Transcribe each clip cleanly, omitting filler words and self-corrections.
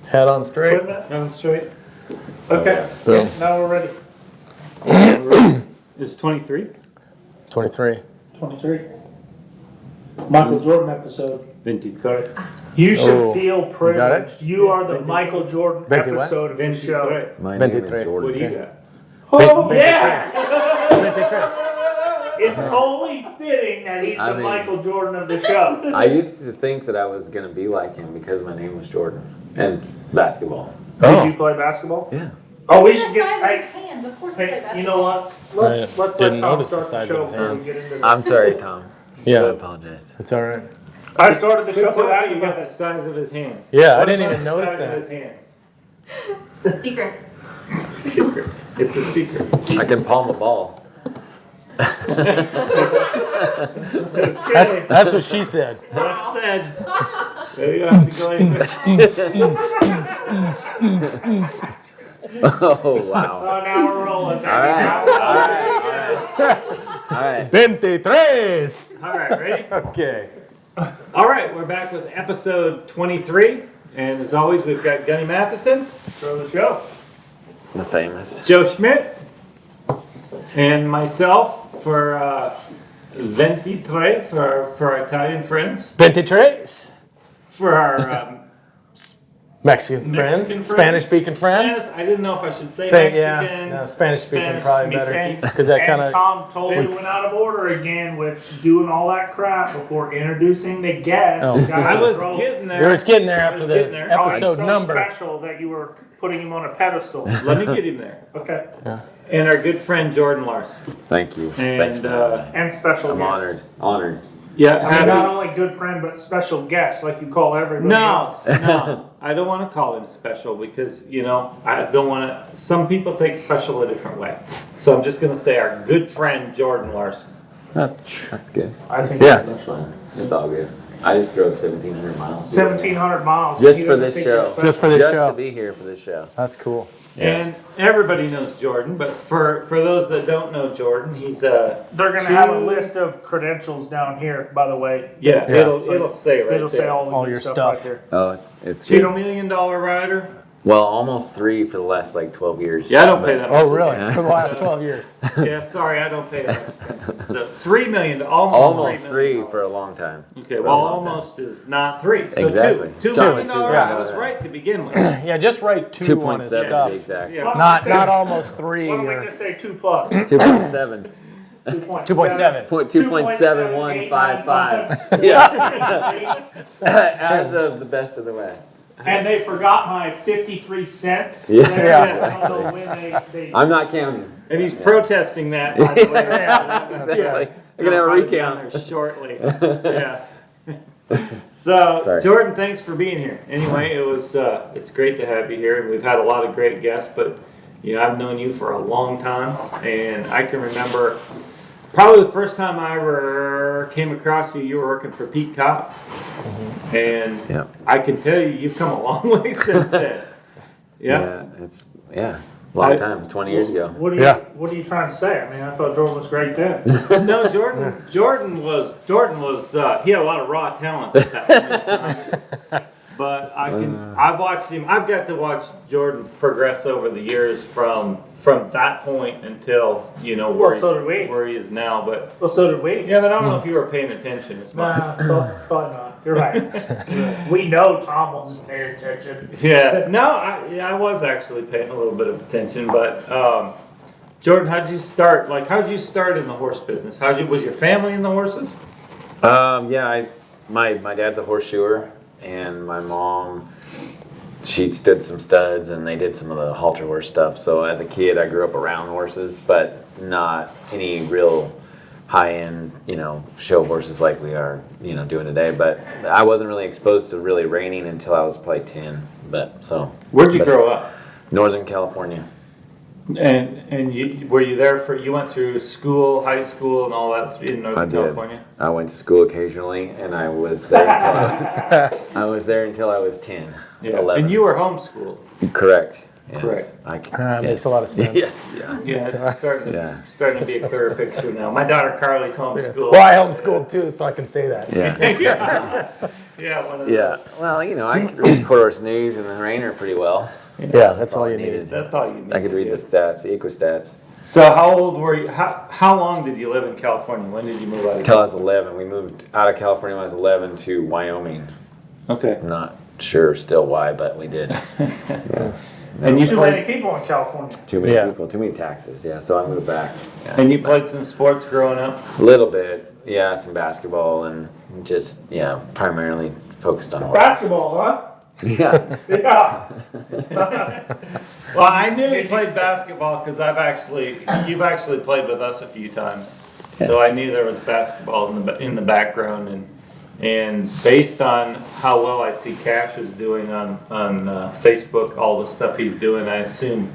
Head on straight. Head on straight. Okay. Boom. Now we're ready. It's 23? 23. 23. Michael Jordan episode. 23. You should Oh, feel got it? privileged. You are the Michael Jordan 20 what? episode of the show. My name 23. is Jordan. What do you too. got? Oh, Yes! 23. It's only fitting that he's I the mean- Michael Jordan of the show. I used to think that I was going to be like him because my name was Jordan. And basketball. Oh. Did you play basketball? Yeah. Oh, we The should get. size of his Hey, hands, of course I play hey, basketball. you know what? Let's Didn't let Tom notice the start size of his before we hands. get into this. I'm sorry, Tom. Yeah. I apologize. It's all right. I started the show without you about the guys. size of his hand. Yeah, I What didn't about even the notice size of that. his hand? Secret. Secret. It's a secret. I can palm a ball. That's what she said. Enough said. There you have to go in. Oh, wow. Oh, now we're rolling. All right. 23. All right, ready? Okay. All right, we're back with episode 23. And as always, we've got Gunny Matheson, Throw the show. The famous. Joe Schmidt, and myself for 23 for our Italian friends. 23. For our Mexican friends. friends. Spanish-speaking friends. I didn't know if I should say Say, Mexican. yeah. No, Spanish-speaking Spanish, probably better. And- Because that kind And of... Tom totally went out of order again with doing all that crap before introducing the guest. Oh. You guys I was throw- getting You there. was getting there I after was the getting there. Oh, it's episode so number. special that you were putting him on a pedestal. Let me get him there. Okay. And our good friend Jordan Larson. Thank you. Thanks And for having me. And special I'm guest. honored. Honored. Yeah, I mean, had not a- only good friend, but special guest, like you call everybody No, else. no. I don't want to call him special because, I don't want to. Some people take special a different way. So I'm just going to say our good friend Jordan Larson. That's good. I think Yeah. That's fine. It's all good. I just drove 1,700 miles. 1,700 miles. Just You for don't this think show. you're special? Just for this Just show. to be here for this show. That's cool. And everybody knows Jordan, but for those that don't know Jordan, he's a. They're going to have a list of credentials down here, by the way. Yeah, Yeah. It'll say right It'll say there. all, the All good your stuff. stuff. Right there. Oh, it's $2 good. million rider. Well, almost 3 for the last 12 years. Yeah, I don't pay that much. Oh, really? For the last 12 years. Yeah, sorry, I don't pay that much. So $3 million, almost Almost $3 million. 3 for a long time. Okay, For a well, long time. almost is not 3. So Exactly. $2 Two. million. $2 I was million. right to begin with. Yeah, just write 2 on his 2.7 to stuff. be exact. Yeah. Not almost 3 Why don't we or just say 2 plus? 2.7. 2.7. 2.7155. Yeah. As of the best of the West. And they forgot my 53 cents. Yeah. I don't know when they I'm not counting. And he's protesting that, by the way. Exactly. I'm going to have a I'll be down recount. there shortly. Yeah. So, Sorry. Jordan, thanks for being here. Anyway, it's great to have you here, and we've had a lot of great guests, but I've known you for a long time, and I can remember probably the first time I ever came across you. You were working for Pete Cobb, and Yeah. I can tell you, you've come a long way since then. Yeah. Yeah, long time, 20 years ago. What are you trying to say? I mean, I thought Jordan was great then. No, Jordan was he had a lot of raw talent at that point in time. But I've watched him. I've got to watch Jordan progress over the years from that point until where he is now. But Well, so did we. yeah, but I don't know if you were paying attention as much. Nah, probably not. You're right. We know Tom wasn't paying attention. Yeah, no, I was actually paying a little bit of attention. But Jordan, how'd you start? Like, how'd you start in the horse business? Was your family in the horses? My dad's a horseshoer, and my mom, she stood some studs, and they did some of the halter horse stuff. So as a kid, I grew up around horses, but not any real high-end, show horses like we are, doing today. But I wasn't really exposed to really reining until I was probably 10. Where'd you grow up? Northern California. And were you there you went through school, high school, and all that in Northern California? I went to school occasionally, and I was there until I was 10, 11. And you were homeschooled. Correct. Yes. Correct. Makes a lot of sense. Yes. Yeah. Yeah, it's starting to be a clearer picture now. My daughter Carly's homeschooled. Well, I homeschooled too, so I can say that. Yeah. Yeah, one of Yeah. those. Well, I could read quarter horse news and the Rainer pretty well. Yeah, that's all you needed. That's all you need. I could read the stats, the equistats. So how old were you? How long did you live in California? When did you move out of Until I was 11. We moved out of California when I was 11 to Wyoming. Okay. I'm not sure still why, but we did. And you Too many played people in California. Too many Yeah. people, too many taxes. Yeah, so I moved back. Yeah. and you played some sports growing up? A little bit, yeah, some basketball and just, primarily focused on horses. Basketball, huh? Yeah. Yeah. Well, I knew you played basketball because you've actually played with us a few times. So I knew there was basketball in the background, and based on how well I see Cash is doing on Facebook, all the stuff he's doing, I assume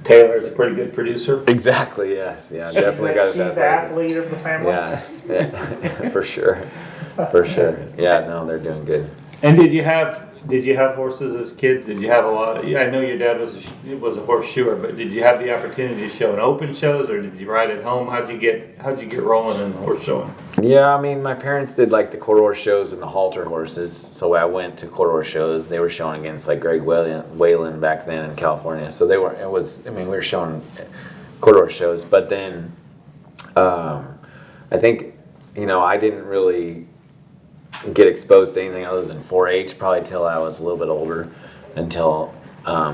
Taylor's a pretty good producer. Exactly, yes. Yeah, definitely got She's his the athlete of the family. Yeah, for sure. For sure. Yeah, no, they're doing good. And did you have horses as kids? Did you have a lot? I know your dad was a horse shoer, but did you have the opportunity to show in open shows, or did you ride at home? How'd you get rolling in horse showing? Yeah, I mean, my parents did like the quarter horse shows and the halter horses, so I went to quarter horse shows. They were showing against like Greg Whalen back then in California, so we were showing quarter horse shows, but then I think I didn't really get exposed to anything other than 4-H probably till I was a little bit older, until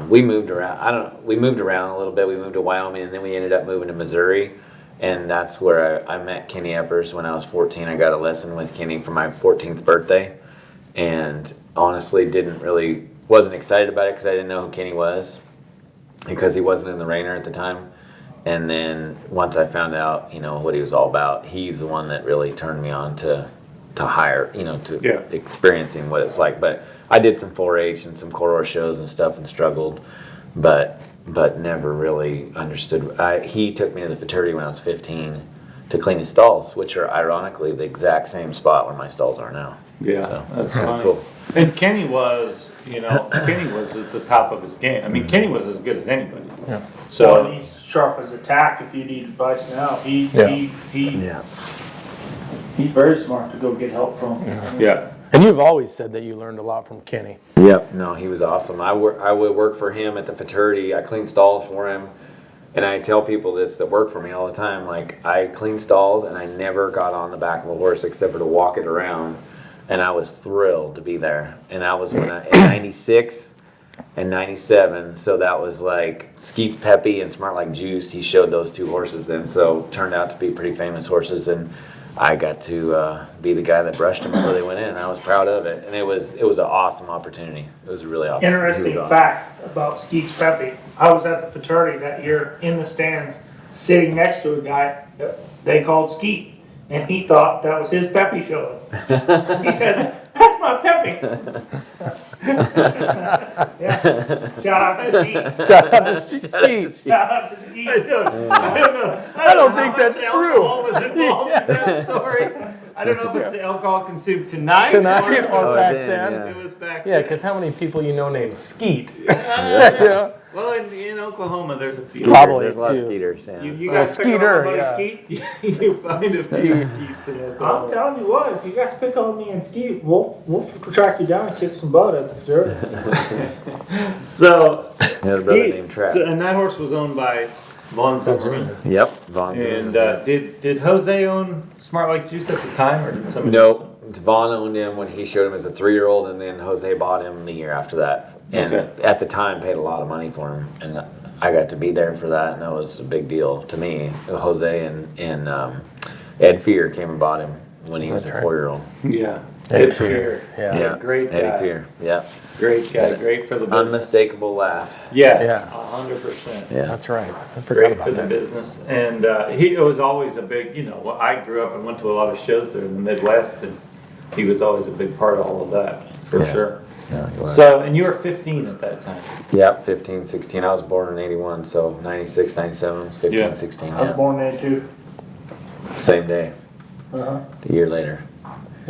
we moved around. We moved around a little bit. We moved to Wyoming, and then we ended up moving to Missouri, and that's where I met Kenny Eppers when I was 14. I got a lesson with Kenny for my 14th birthday, and honestly wasn't excited about it because I didn't know who Kenny was, because he wasn't in the Rainer at the time. And then once I found out what he was all about, he's the one that really turned me on to hire, experiencing what it's like. But I did some 4-H and some quarter horse shows and stuff and struggled, but never really understood. He took me to the fraternity when I was 15 to clean his stalls, which are ironically the exact same spot where my stalls are now. Yeah, So, that's kinda funny. cool. And Kenny was at the top of his game. I mean, Kenny was as good as anybody. Yeah. So So he's sharp as a tack. If you need advice now, Yeah. he's very smart to go get help from. yeah. And you've always said that you learned a lot from Kenny. Yep. No, he was awesome. I would work for him at the fraternity. I cleaned stalls for him. And I tell people this that work for me all the time. Like, I cleaned stalls and I never got on the back of a horse except for to walk it around. And I was thrilled to be there. And that was when in 96 and 97. So that was like Skeets Peppy and Smart Like Juice. He showed those two horses then. So turned out to be pretty famous horses. And I got to be the guy that brushed them before they went in. And I was proud of it. And it was an awesome opportunity. It was really awesome. Interesting fact about Skeets Peppy. I was at the fraternity that year in the stands, sitting next to a guy they called Skeet. And he thought that was his Peppy showing. He said, "That's my Peppy." Yeah. Shout out to Skeet. Shout out to Steve. Shout out to Skeet. I don't know. I don't think that's true. Alcohol was involved in that story. I don't know if it's the alcohol consumed tonight. Tonight or or back then, then. yeah. it was back. Yeah, then. because how many people named Skeet? Yeah. Well, in Oklahoma, there's a few. Probably There's a lot of few. skeeters. Yeah. You So guys pick on Skeeter, anybody yeah. Skeet? You find a few skeets in I'm Oklahoma. telling you what, if you guys pick on me and Skeet, we'll track you down and kick some butt at the fraternity. So, I had a brother Skeet, named Trap. and that horse was owned by Von Zimmerman. Yep. Von And Zimmerman. did Jose own Smart Like Juice at the time, or did somebody? No, Vaughn owned him when he showed him as a 3-year-old, and then Jose bought him the year after that. And Okay. at the time, paid a lot of money for him, and I got to be there for that, and that was a big deal to me. Jose and Ed Fear came and bought him when he was That's a right. 4-year-old. Yeah. Ed Ed Fear, Fear. yeah. Great guy. Eddie Fear. Yeah. Great guy. Great for the business. Unmistakable laugh. Yeah. Yeah. 100%. Yeah. That's right. I forgot Great for about the that. business. And he was always a big, well, I grew up and went to a lot of shows there in the Midwest, and he was always a big part of all of that, for Yeah. sure. Yeah, he was. So, and you were 15 at that time. Yep, 15, 16. I was born in 81, so 96, 97, 15, Yeah. 16. I was Yeah. born there too. Same day, Uh-huh. a year later.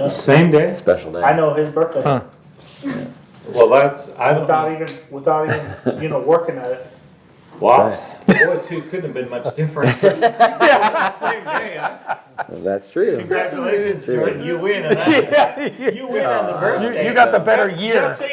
Same day? Special day. I know his birthday. Huh. Well, that's, I don't Without know. even working at it. Wow. Boy, two couldn't have been much different. Same day. That's true. Congratulations, Jordan. You win. You win on the birthday. You got the better year. Just so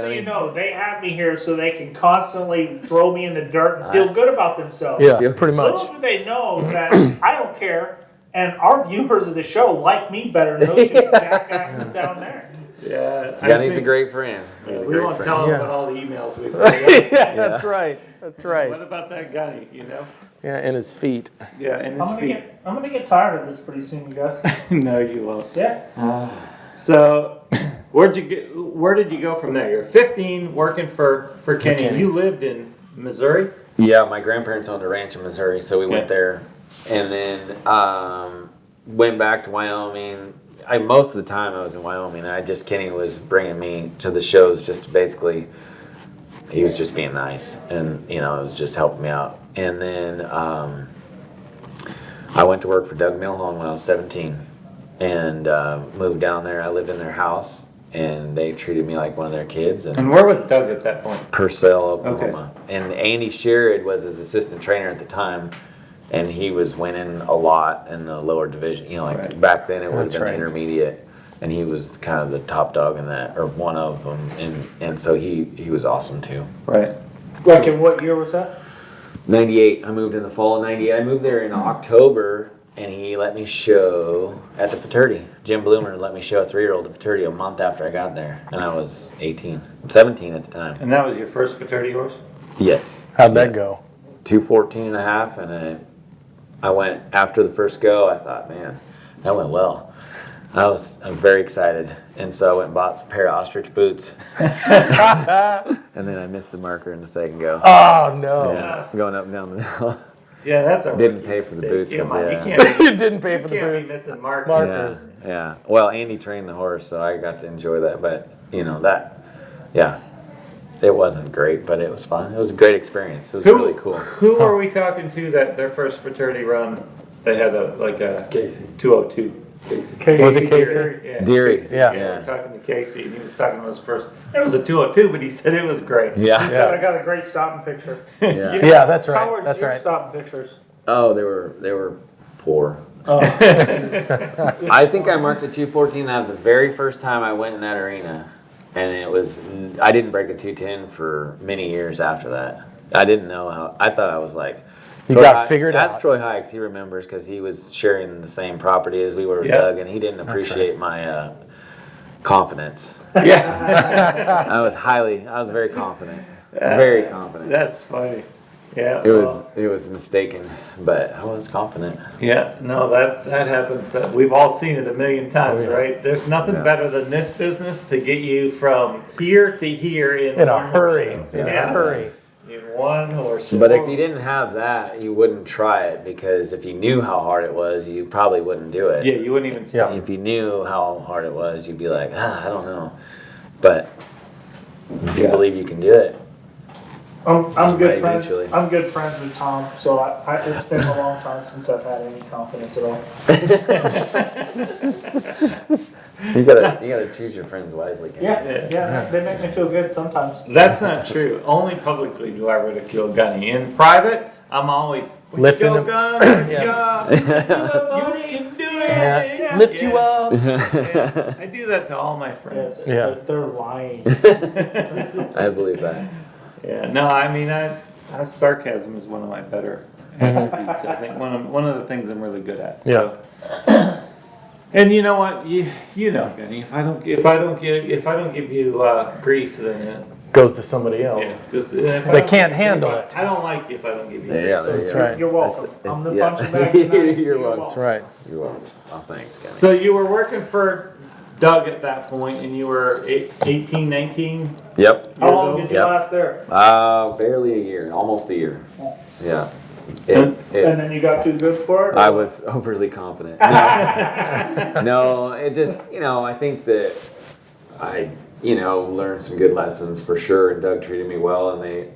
you know, they have me here so they can constantly throw me in the dirt and feel good about themselves. Yeah, pretty much. Little do they know that I don't care, and our viewers of the show like me better than those two jackasses down there. Yeah. Gunny's a great friend. He's a We great won't friend. tell them Yeah. about all the emails we've got. Yeah, that's right. That's right. What about that Gunny, you know? Yeah, and his feet. Yeah, and his feet. I'm gonna get tired of this pretty soon, you guys. No, you won't. Yeah. So, where did you go from there? You're 15, working for Kenny. Kenny. You lived in Missouri? Yeah, my grandparents owned a ranch in Missouri, so we went there, and then went back to Wyoming. Most of the time I was in Wyoming. Kenny was bringing me to the shows just to basically. He was just being nice, and it was just helping me out. And then I went to work for Doug Milhone when I was 17, and moved down there. I lived in their house, and they treated me like one of their kids. And where was Doug at that point? Purcell, Oklahoma. Okay. And Andy Sherrod was his assistant trainer at the time, and he was winning a lot in the lower division. Right. Back then it was an right. intermediate, and he was kind of the top dog in that, or one of them, and so he was awesome too. Right. Like in what year was that? 98. I moved in the fall of 98. I moved there in October, and he let me show at the fraternity. Jim Bloomer let me show a 3-year-old at the fraternity a month after I got there, and I was 17 at the time. And that was your first fraternity horse? Yes. How'd that go? 214 and a half, and I went after the first go. I thought, man, that went well. I'm very excited, and so I went and bought some pair of ostrich boots, and then I missed the marker in the second go. Oh, no. Yeah, going up and down the hill. Yeah, that's a Didn't pay for the boots. You 'cause, You didn't pay for the can't be boots. missing markers. Markers. Yeah. Well, Andy trained the horse, so I got to enjoy that. But it wasn't great, but it was fun. It was a great experience. It was really cool. Who were we talking to that their first fraternity run? They had a Casey. 202. Casey. Was it Casey? Yeah. Deary. Casey. Yeah. We were talking to Casey, and he was talking about his first. It was a 202, but he said it was great. He Yeah. said I got a great stopping picture. Yeah. Yeah, that's right. How were That's your right. stopping pictures? Oh, they were poor. Oh. I think I marked a 214 out of the very first time I went in that arena, and I didn't break a 210 for many years after that. I didn't know how. I thought I was like. You Troy got figured out. That's Troy Hikes. He remembers because he was sharing the same property as we were with Yeah. Doug, and he didn't appreciate my confidence. Yeah. I was very confident. Very confident. That's funny. Yeah. It was mistaken, but I was confident. Yeah, no, that happens. That we've all seen it a million times, right? There's nothing Yeah. better than this business to get you from here to here in a one hurry. horse. In a Yeah. hurry. In one horse. show. But if you didn't have that, you wouldn't try it, because if you knew how hard it was, you probably wouldn't do it. Yeah, you wouldn't even stop. If you knew how hard it was, you'd be like, I don't know. But if you believe you can do it, I'm good friends. Eventually. I'm good friends with Tom, so it's been a long time since I've had any confidence at all. you gotta choose your friends wisely. Ken. Yeah, they make me feel good sometimes. That's not true. Only publicly do I ridicule Gunny. In private, I'm always Lifting go, him. Gun. Good job. You can do it. Yeah. Lift you up. Yeah, I do that to all my friends. Yeah. They're lying. I believe that. Yeah, no, I mean, sarcasm is one of my better attributes. I think one of the things I'm really good at. So. And you know what, you know, Gunny, if I don't give you grief, then it Goes to somebody else. They can't handle it. I don't like you if I don't give you grief. Yeah, there you That's go. right. You're welcome. I'm the yeah. punching bag tonight. You're welcome. That's right. You're welcome. Oh, thanks, Kenny. So you were working for Doug at that point, and you were 18, 19? Yep. How long did you Yep. last there? Barely a year, almost a year. Yeah. And then you got too good for it? I was overly confident. No, it just, I think that I, learned some good lessons for sure, and Doug treated me well, and they,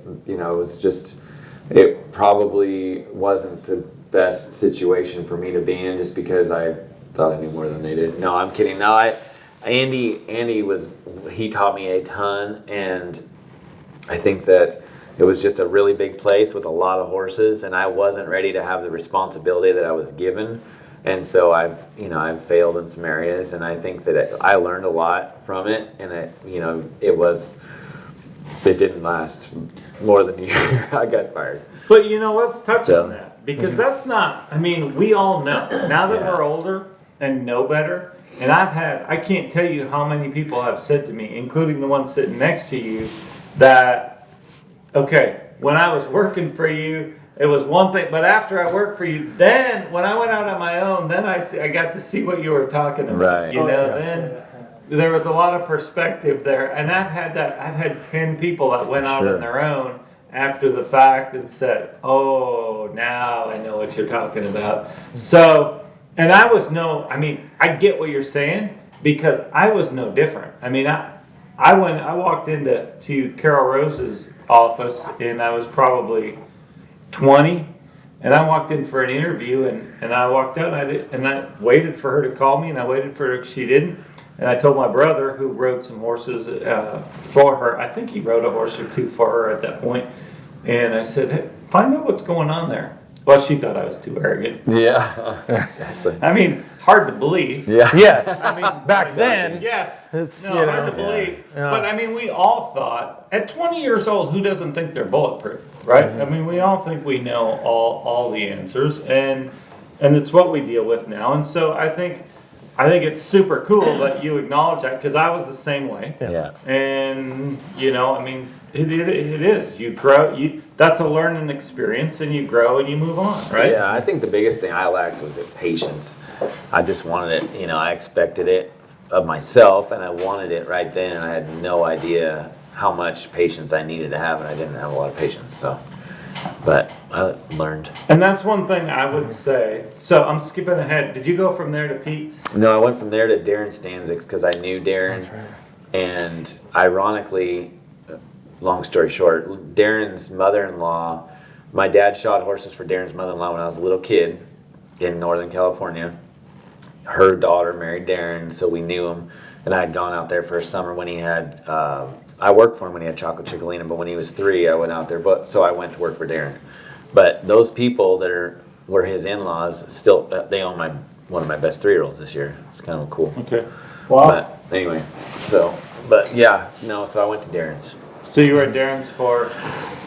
it probably wasn't the best situation for me to be in, just because I thought I knew more than they did. No, I'm kidding. No, Andy he taught me a ton, and I think that it was just a really big place with a lot of horses, and I wasn't ready to have the responsibility that I was given. And so I've failed in some areas, and I think that I learned a lot from it, and it didn't last more than a year. I got fired. But let's touch on that, because that's not, we all know, now that we're older and know better, and I can't tell you how many people have said to me, including the one sitting next to you, that, okay, when I was working for you, it was one thing, but after I worked for you, then when I went out on my own, then I got to see what you were talking about. Right. Then there was a lot of perspective there, and I've had 10 people that went out on their own after the fact and said, "Oh, now I know what you're talking about." So, and I get what you're saying, because I was no different. I walked into Carol Rose's office, and I was probably 20, and I walked in for an interview, and I walked out, and I waited for her to call me, and I waited for her. She didn't, and I told my brother, who rode some horses for her. I think he rode a horse or two for her at that point, and I said, "Hey, find out what's going on there." Well, she thought I was too arrogant. Yeah, exactly. Hard to believe. Yeah. Yes. Back then. Yes. It's, Hard to believe. Yeah. But we all thought, at 20 years old, who doesn't think they're bulletproof, right? We all think we know all the answers, and it's what we deal with now. And so I think it's super cool that you acknowledge that, because I was the same way. Yeah. And it is. You grow. That's a learning experience, and you grow and you move on, right? Yeah, I think the biggest thing I lacked was patience. I just wanted it, I expected it of myself, and I wanted it right then, and I had no idea how much patience I needed to have, and I didn't have a lot of patience, so. But I learned. And that's one thing I would say. So I'm skipping ahead. Did you go from there to Pete's? No, I went from there to Darren Stanzik, because I knew Darren. That's right. And ironically, long story short, Darren's mother-in-law, my dad shot horses for Darren's mother-in-law when I was a little kid in Northern California. Her daughter married Darren, so we knew him. And I had gone out there for a summer when he had, I worked for him when he had Chocolate Chickalina, but when he was 3, I went out there. So I went to work for Darren. But those people that were his in-laws, still, they own one of my best 3-year-olds this year. It's kind of cool. Okay. Wow. But anyway, so I went to Darren's. So you were at Darren's for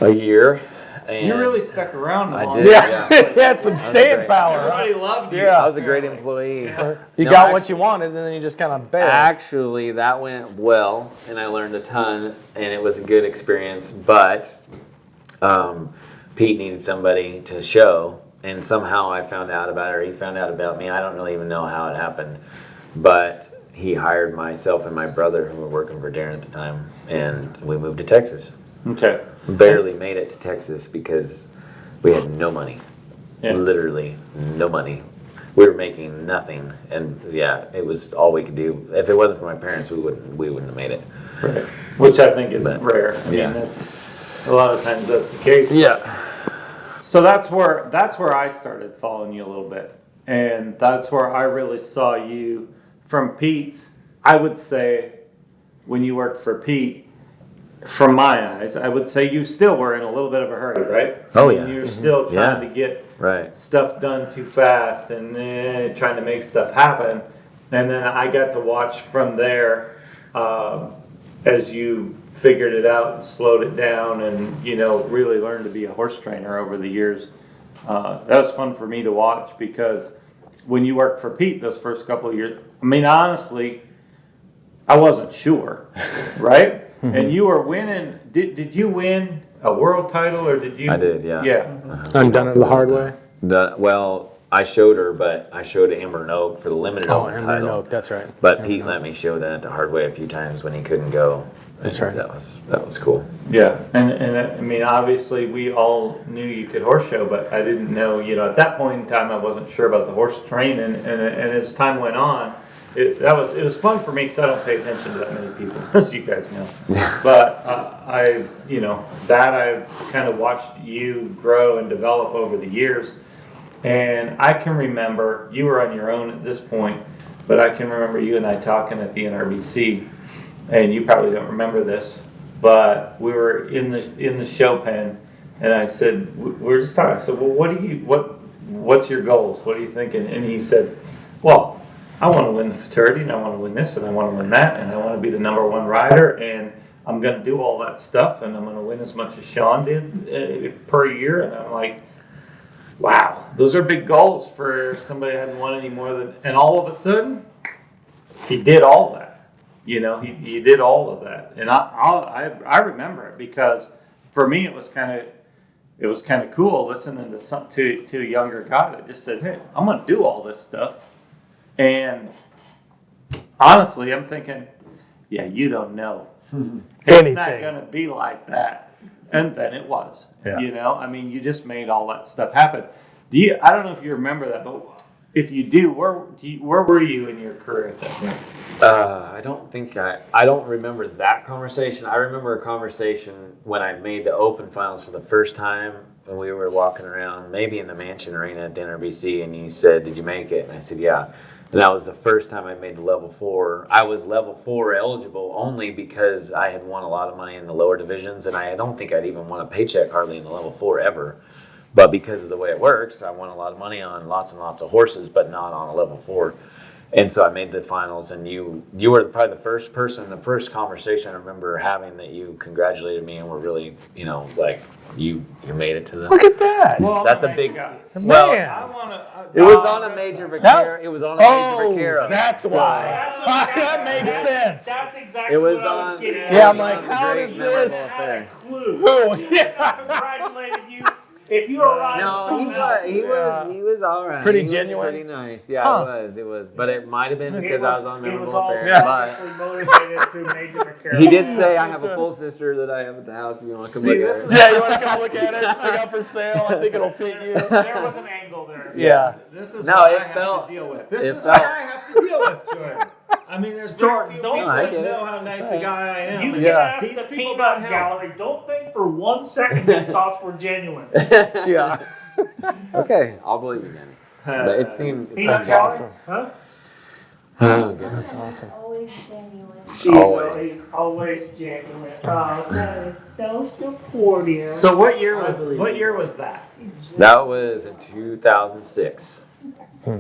A year. And you really stuck around. I long. did. Yeah, Yeah. he had some staying great. power. Everybody loved you. Yeah. I was a great employee. You No, got what you wanted, and then you just kind of bailed. Actually, that went well, and I learned a ton, and it was a good experience. But Pete needed somebody to show, and somehow I found out about it, or he found out about me. I don't really even know how it happened, but he hired myself and my brother, who were working for Darren at the time, and we moved to Texas. Okay. Barely made it to Texas because we had no money. Yeah. Literally no money. We were making nothing, and it was all we could do. If it wasn't for my parents, we wouldn't have made it. Right. Which I think is rare. Yeah. That's a lot of times that's the case. Yeah. So that's where I started following you a little bit, and that's where I really saw you from Pete's. I would say when you worked for Pete, from my eyes, I would say you still were in a little bit of a hurry, right? Oh, yeah. You're still trying Yeah. to get Right. stuff done too fast and trying to make stuff happen. And then I got to watch from there as you figured it out and slowed it down and, really learned to be a horse trainer over the years. That was fun for me to watch, because when you worked for Pete those first couple of years, honestly, I wasn't sure, right? And you were winning. Did you win a world title, or did you? I did, yeah. Yeah. I'm done it the hard way. Well, I showed her, but I showed Amber and Oak for the limited Oh, open Amber title. and Oak, that's right. But Pete let me show that the hard way a few times when he couldn't go. That's And right. That was cool. Yeah, and obviously we all knew you could horse show, but I didn't know, at that point in time I wasn't sure about the horse training, and as time went on, it was fun for me because I don't pay attention to that many people, as you guys know. But I've kind of watched you grow and develop over the years, and I can remember you were on your own at this point, but I can remember you and I talking at the NRBC. And you probably don't remember this, but we were in the show pen, and I said, we were just talking. I said, well, what's your goals? What are you thinking? And he said, well, I want to win the fraternity, and I want to win this, and I want to win that, and I want to be the #1 rider, and I'm going to do all that stuff, and I'm going to win as much as Sean did per year. And I'm like, wow, those are big goals for somebody that hadn't won any more than. And all of a sudden, he did all that. You know, he did all of that, and I remember it because for me it was kind of cool listening to a younger guy that just said, hey, I'm going to do all this stuff. And honestly, I'm thinking, yeah, you don't know. It's not going to be like that. And then it was. Yeah. You know, I mean, you just made all that stuff happen. I don't know if you remember that, but if you do, where were you in your career at that point? I don't remember that conversation. I remember a conversation when I made the open finals for the first time, and we were walking around, maybe in the Mansion Arena at the NRBC, and he said, "Did you make it?" And I said, "Yeah." And that was the first time I made the level 4. I was level 4 eligible only because I had won a lot of money in the lower divisions, and I don't think I'd even won a paycheck hardly in the level 4 ever. But because of the way it works, I won a lot of money on lots and lots of horses, but not on a level 4. And so I made the finals, and you were probably the first person, the first conversation I remember having that you congratulated me and were really, like you made it to the. Look at that. Well, That's a nice big. guy. Well, Man. it was on a major vaquero. It was on a major vaquero. That's why. That makes sense. That's exactly It was what I was on. getting at. Yeah, I'm like, how Great does memorable this? I had a affair. clue. Oh, I yeah. congratulated you. If you were riding No, someone else, he was all right. Pretty He was genuine? pretty nice. Yeah, Huh. it was. But it might have been it because I was on it was memorable all affair. But selfishly motivated through major vaquero. he did say I That's have a right. full sister that I have at the house if you want to come See, look this at is- her. Yeah, you want to come look at it? I got for sale. I think it'll fit you. There was an angle there. Yeah. This is No, what it I have felt- to deal with. This it is felt- what I have to deal with, Jordan. I mean, there's Jordan, very few don't- people I that get it. know how nice a guy I am. You And can Yeah. ask these the people peanut got help. gallery. Don't think for 1 second his thoughts were genuine. Yeah. Okay, I'll believe you, Danny. But it seemed. Peanut That's gallery? awesome. Huh? Oh, goodness. That's awesome. Always genuine. She's Always. always genuine. That is so supportive. So what year was that? That was in 2006.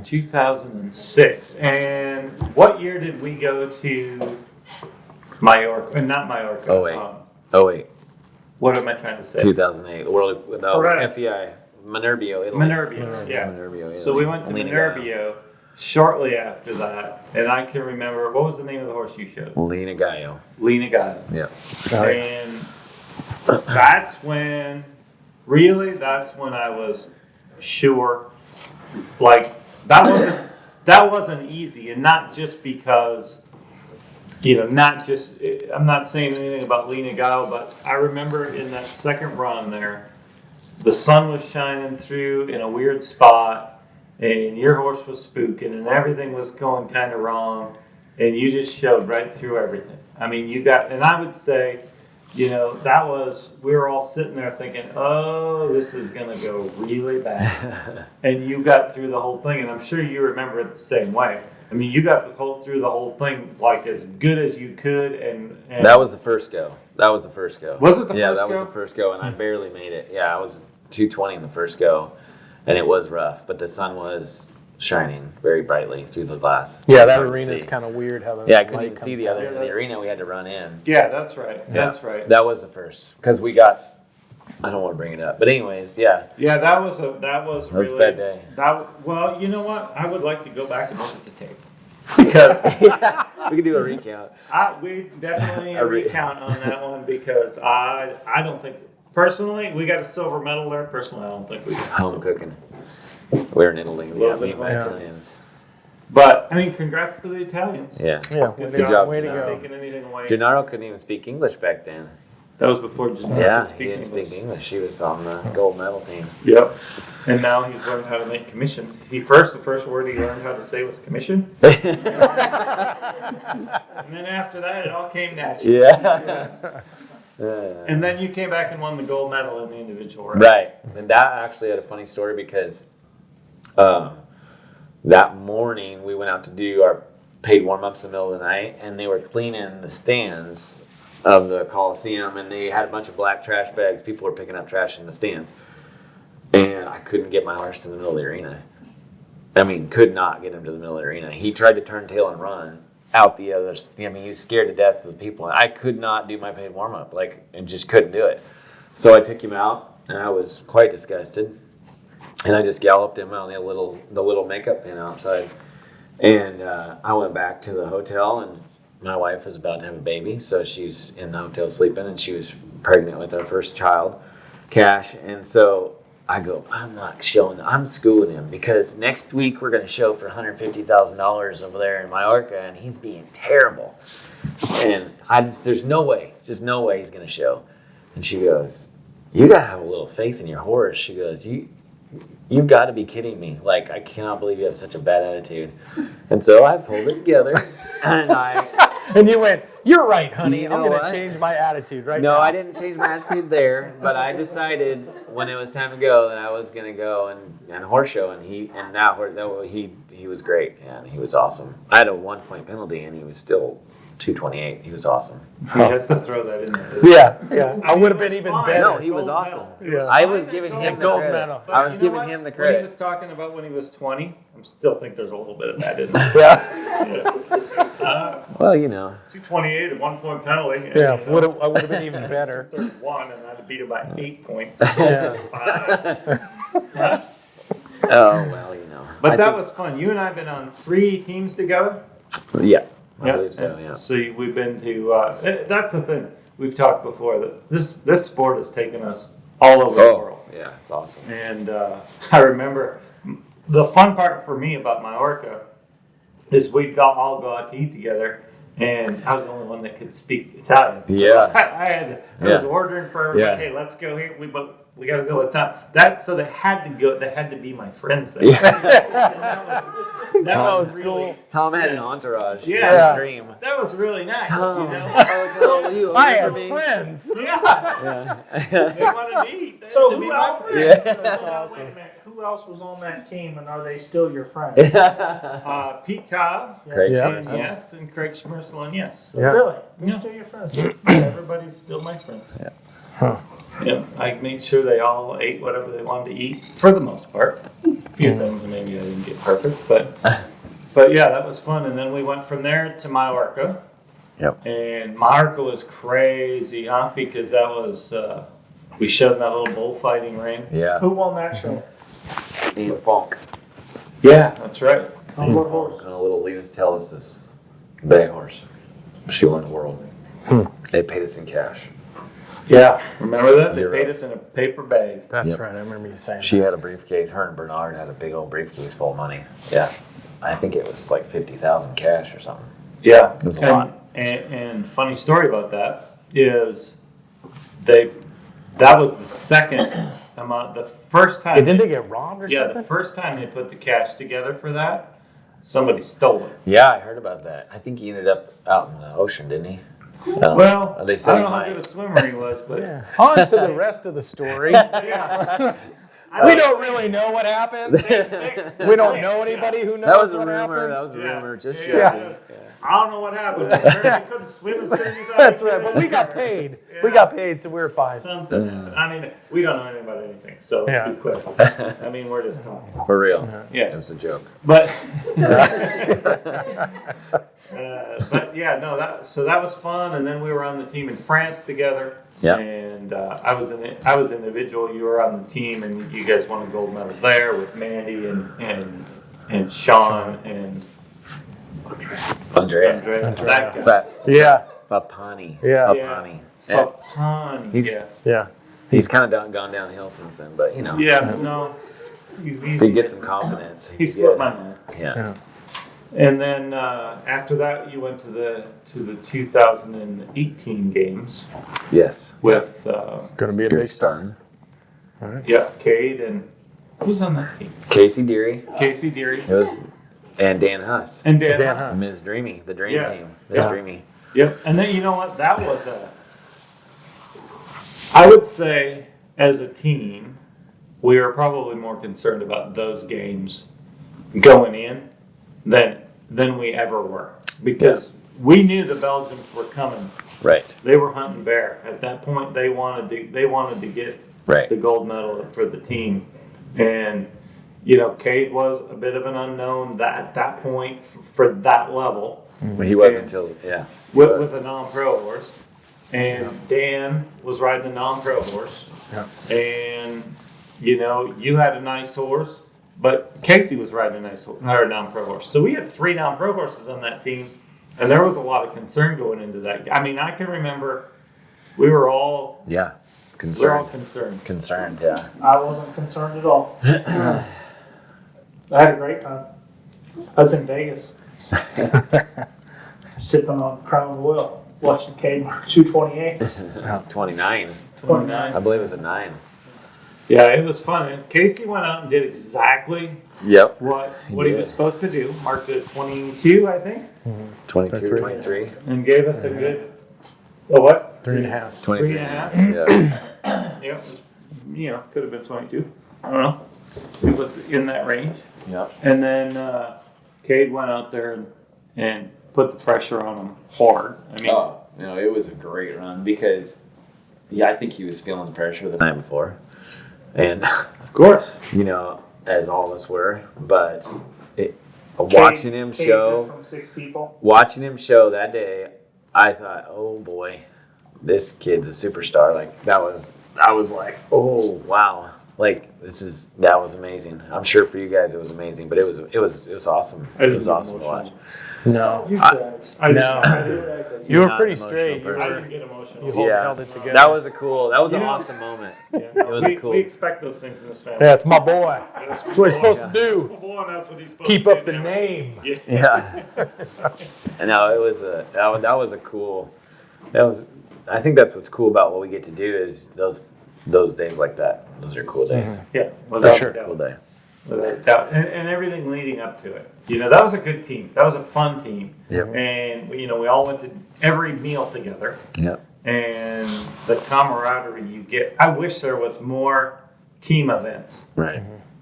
2006. And what year did we go to Mallorca? Not Mallorca. 08. 08. What am I trying to say? 2008. The World, no, Correct. FEI. Minervio, Italy. Minervia. Yeah. Minervio, Italy. So we went to Minervio shortly after that, and I can remember what was the name of the horse you showed? Lena Gallo. Lena Gaia. Yeah. And that's when I was sure, like that wasn't easy, and not just because, I'm not saying anything about Lena Gaia, but I remember in that second run there, the sun was shining through in a weird spot, and your horse was spooking, and everything was going kind of wrong, and you just showed right through everything. I mean, and I would say, we were all sitting there thinking, oh, this is going to go really bad. And you got through the whole thing, and I'm sure you remember it the same way. I mean, you got through the whole thing like as good as you could, and That was the first go. Was it the first Yeah, go? that Was the first go, and I barely made it. Yeah, I was 220 in the first go, and it was rough, but the sun was shining very brightly through the glass. Yeah, It was that hard to arena is see. kind of weird how the Yeah, I couldn't light even see comes the down. other end of the arena. We had to run in. Yeah, that's right. That's right. That was the first because we got. I don't want to bring it up, but anyways, yeah. Yeah, that was was really a bad day. Well, you know what? I would like to go back and look at the tape because We could do a recount. we definitely need a recount on that one because I don't think personally we got a silver medal there. Personally, I don't think we got Home cooking. We're in Italy. We Little got bit meat of by home. Italians. But I mean, congrats to the Italians. Yeah. Yeah, Good Good job, way to Not go. taking anything away. Gennaro couldn't even speak English back then. That was before Gennaro Yeah, could he speak didn't English. speak English. He was on the gold medal team. Yep. And now he's learned how to make commissions. The first word he learned how to say was commission. And then after that, it all came natural. Yeah. And then you came back and won the gold medal in the individual, right? Right. And that actually had a funny story because that morning we went out to do our paid warm-ups in the middle of the night, and they were cleaning the stands of the Coliseum, and they had a bunch of black trash bags. People were picking up trash in the stands, and I couldn't get my horse to the middle of the arena. I mean, could not get him to the middle of the arena. He tried to turn tail and run out the other. I mean, he was scared to death of the people. I could not do my paid warm up, and just couldn't do it. So I took him out, and I was quite disgusted. And I just galloped him on the little makeup pin outside. And I went back to the hotel, and my wife was about to have a baby, so she's in the hotel sleeping, and she was pregnant with our first child, Cash. And so I go, I'm schooling him, because next week we're going to show for $150,000 over there in Mallorca, and he's being terrible. And there's no way he's going to show. And she goes, you got to have a little faith in your horse. She goes, you've got to be kidding me. Like, I cannot believe you have such a bad attitude. And so I pulled it together, and And you went, you're right, honey. You I'm know going to what? change my attitude right No, now. I didn't change my attitude there, but I decided when it was time to go that I was going to go and horse show, and he was great, and he was awesome. I had a 1-point penalty, and he was still 228. He was awesome. He has to throw that in there. Yeah. I would have been even fine. better. No, he was Gold awesome. medal. Yeah. I was giving him the gold credit. medal. I was You know giving what? him the When he credit. was talking about when he was 20, I still think there's a little bit of that in there. Yeah. Well, you know. 228, a 1-point penalty. and, Yeah. you know, I would have been even better. 31, and I'd beat him by 8 points. Yeah. Oh, well, you know. But I that think- was fun. You and I have been on 3 teams together. Yeah, I believe so, and yeah. So we've been to. That's the thing we've talked before, that this sport has taken us all over the world. Yeah, it's awesome. And I remember the fun part for me about Mallorca is we'd all go out to eat together, and I was the only one that could speak Italian. So Yeah. I was ordering for everybody. Yeah. Hey, let's go here. We got to go with Tom. So they had to go. They had to be my friends there. Yeah. that was really, cool. Tom had an entourage. Yeah. It was his dream. That was really nice. Tom, You know? oh, Tom, you I remember have me? friends. Yeah. Yeah. They wanted to eat. They So had to be who my else? friends. Yeah. Wait a minute. Who else was on that team, and are they still your friends? Pete Kyle. Craig Yeah. And Schmersel. yes, and Craig Schmersel, and yes. So Yeah. Really? Who's Yeah. still your friends? everybody's still my friends. Yeah. Huh. Yeah, I made sure they all ate whatever they wanted to eat for the most part. A few things maybe I didn't get perfect, but yeah, that was fun. And then we went from there to Mallorca. Yep. And Mallorca was crazy, huh? Because that was we showed in that little bullfighting ring. Yeah. Who won that show? Ian Funk. Yeah, that's right. On what horse? On a little Linus Tellis' bay horse. She won the world. They paid us in cash. Yeah, remember that? They You're paid right. us in a paper bag. That's Yep. right. I remember you saying She had a briefcase. Her and Bernard had a big old briefcase full of money. Yeah. I think it was like 50,000 cash or something. Yeah, It was a lot. And funny story about that is that was the second amount. The first time, Hey, didn't they get robbed or yeah, something? the first time they put the cash together for that, somebody stole it. Yeah, I heard about that. I think he ended up out in the ocean, didn't he? Well, they I said don't he know how might. good a swimmer he was, but Yeah. On to the rest of the story. yeah. We don't really know what happened. We don't know anybody who knows That was a what rumor. happened. That was a rumor. Just Yeah. joking. I don't know what happened. Apparently couldn't swim as good as he thought That's he right, could. but we got paid. Yeah. We got paid, so we were fine. Something. I mean, we don't know anything about anything, so Yeah. let's be clear. I mean, we're just talking. For real. It Yeah, was a joke. but but yeah, no. That was fun, and then we were on the team in France together. Yeah. And I was individual. You were on the team, and you guys won a gold medal there with Mandy and Sean and Andrea. Andrea. That guy. Fat. Yeah, Fapani. Yeah. Fapani. Yeah. Fapani. He's- Yeah. yeah. He's kind of gone downhill since then, but you know. Yeah. No. He's If he gets some confidence. He he's slipped good. my mind. Yeah. And then after that, you went to the 2018 games Yes. with Gonna be a Your big star. son. Cade and who's on that team? Casey Deary. Casey Deary It was, and Dan Huss. and Dan. Dan Hunt. Huss. Ms. Dreamy. The Dream Yeah. Team. Ms. Yeah. Dreamy. Yep. And then you know what? That was I would say as a team, we were probably more concerned about those games going in than we ever were, because we knew the Belgians were coming. Right. They were hunting bear. At that point, they wanted to get Right. the gold medal for the team. And, you know, Cade was a bit of an unknown at that point for that level. He wasn't until With a non-pro horse. And Dan was riding a non-pro horse. Yeah. And, you know, you had a nice horse, but Casey was riding a nice horse, or a non-pro horse. So we had 3 non-pro horses on that team. And there was a lot of concern going into that. I mean, I can remember we were all concerned. concerned. Yeah. I wasn't concerned at all. I had a great time. I was in Vegas. Sipping on Crown Royal, watching Cade mark 228. 29. 29. I believe it was a 9. Yeah, it was fun. And Casey went out and did exactly Yep. what he was supposed to do. Marked it 22, I think, 22 or 23. and gave us a good, what? 3.5. 23. 3.5. Yeah. Yeah, it was, you know, could have been 22. I don't know. It was in that range. Yep. And then Cade went out there and put the pressure on him hard. I mean, It was a great run because, I think he was feeling the pressure the night before. And, of course. you know, as all of us were, but watching him Cade show, from 6 people. watching him show that day, I thought, oh boy, this kid's a superstar. Like I was like, oh wow, like that was amazing. I'm sure for you guys it was amazing, but it was awesome. It was awesome to watch. No. I No. You were Not pretty an emotional straight. You person. I were, didn't get emotional. you held it together. That was an You know- awesome moment. Yeah, It was cool. We expect those things in this family. Yeah, it's my boy. That's what he's supposed to do. Boy, that's what he's supposed Keep to up do the now. name. Yeah. And no, it was that was a cool. I think that's what's cool about what we get to do is those days like that. Those are cool days. Yeah, without sure. a doubt. Cool day. Without a doubt. And everything leading up to it. You know, that was a good team. That was a fun team. Yep. And, you know, we all went to every meal together. Yep. And the camaraderie you get. I wish there was more team events. Right.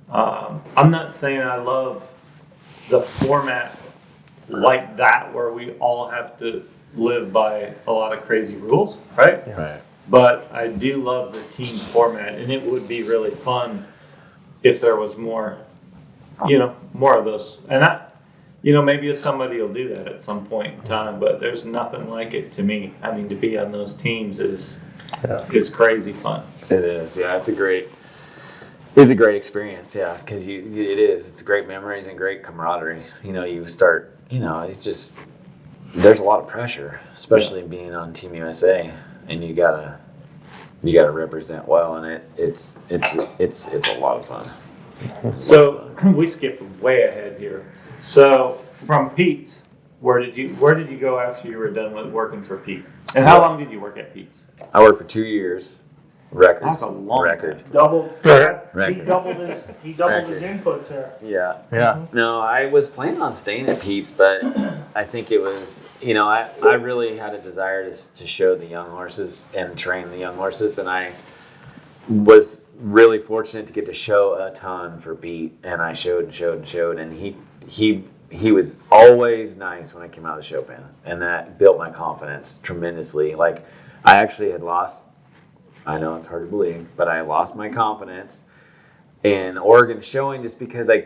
I'm not saying I love the format like that where we all have to live by a lot of crazy rules, right? Right. But I do love the team format, and it would be really fun if there was more, you know, more of those. And maybe somebody will do that at some point in time, but there's nothing like it to me. I mean, to be on those teams is crazy fun. It is. Yeah, it's a great experience. Yeah, because it's great memories and great camaraderie. You know, you start. You know, it's just there's a lot of pressure, especially being on Team USA, and you gotta represent well, and it's a lot of fun. So we skipped way ahead here. So from Pete's, where did you go after you were done with working for Pete? And how long did you work at Pete's? I worked for 2 years. Record. That's a long record. Fair. He doubled his input there. Yeah. Yeah. No, I was planning on staying at Pete's, but I think it was, I really had a desire to show the young horses and train the young horses, and I was really fortunate to get to show a ton for Pete, and I showed and he was always nice when I came out of the show pen, and that built my confidence tremendously. Like, I actually had lost, I know it's hard to believe, but I lost my confidence in Oregon showing just because I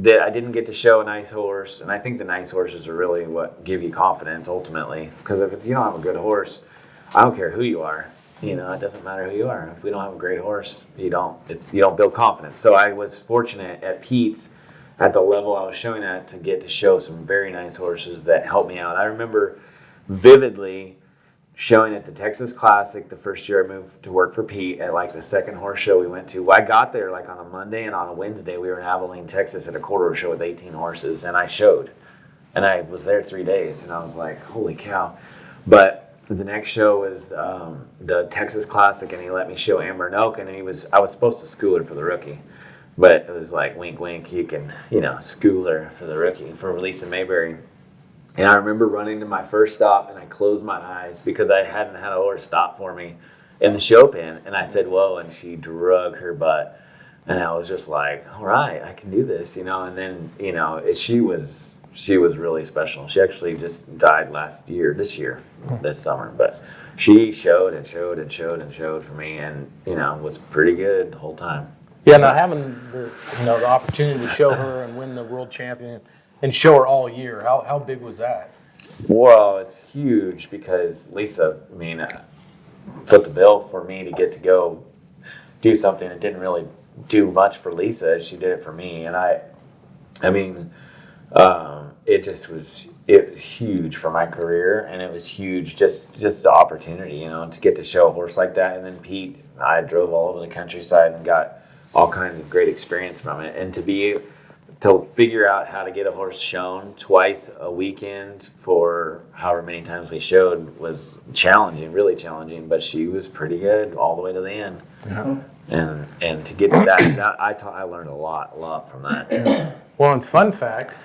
didn't get to show a nice horse, and I think the nice horses are really what give you confidence ultimately. Because if you don't have a good horse, I don't care who you are. It doesn't matter who you are. If we don't have a great horse, you don't build confidence. So I was fortunate at Pete's, at the level I was showing at, to get to show some very nice horses that helped me out. I remember vividly showing at the Texas Classic the first year I moved to work for Pete at like the second horse show we went to. I got there like on a Monday, and on a Wednesday we were in Abilene, Texas at a quarter show with 18 horses, and I showed. And I was there 3 days, and I was like, holy cow. But the next show was the Texas Classic, and he let me show Amber Noak, and I was supposed to school her for the rookie. But it was like, wink, wink, you can, school her for the rookie, for Lisa Mayberry. And I remember running to my first stop, and I closed my eyes because I hadn't had a horse stop for me in the show pen. And I said, whoa, and she drug her butt. And I was just like, all right, I can do this, And then, she was she was really special. She actually just died this summer, but she showed and showed and showed and showed for me, and was pretty good the whole time. Yeah, now having the opportunity to show her and win the world champion and show her all year, how big was that? Well, it's huge because Lisa, foot the bill for me to get to go do something that didn't really do much for Lisa. She did it for me, and it was huge for my career, and it was huge just the opportunity, to get to show a horse like that. And then Pete, I drove all over the countryside and got all kinds of great experience from it, and to figure out how to get a horse shown twice a weekend for however many times we showed was challenging, really challenging, but she was pretty good all the way to the end. Yeah. And to get to that I learned a lot from that. Well, and fun fact,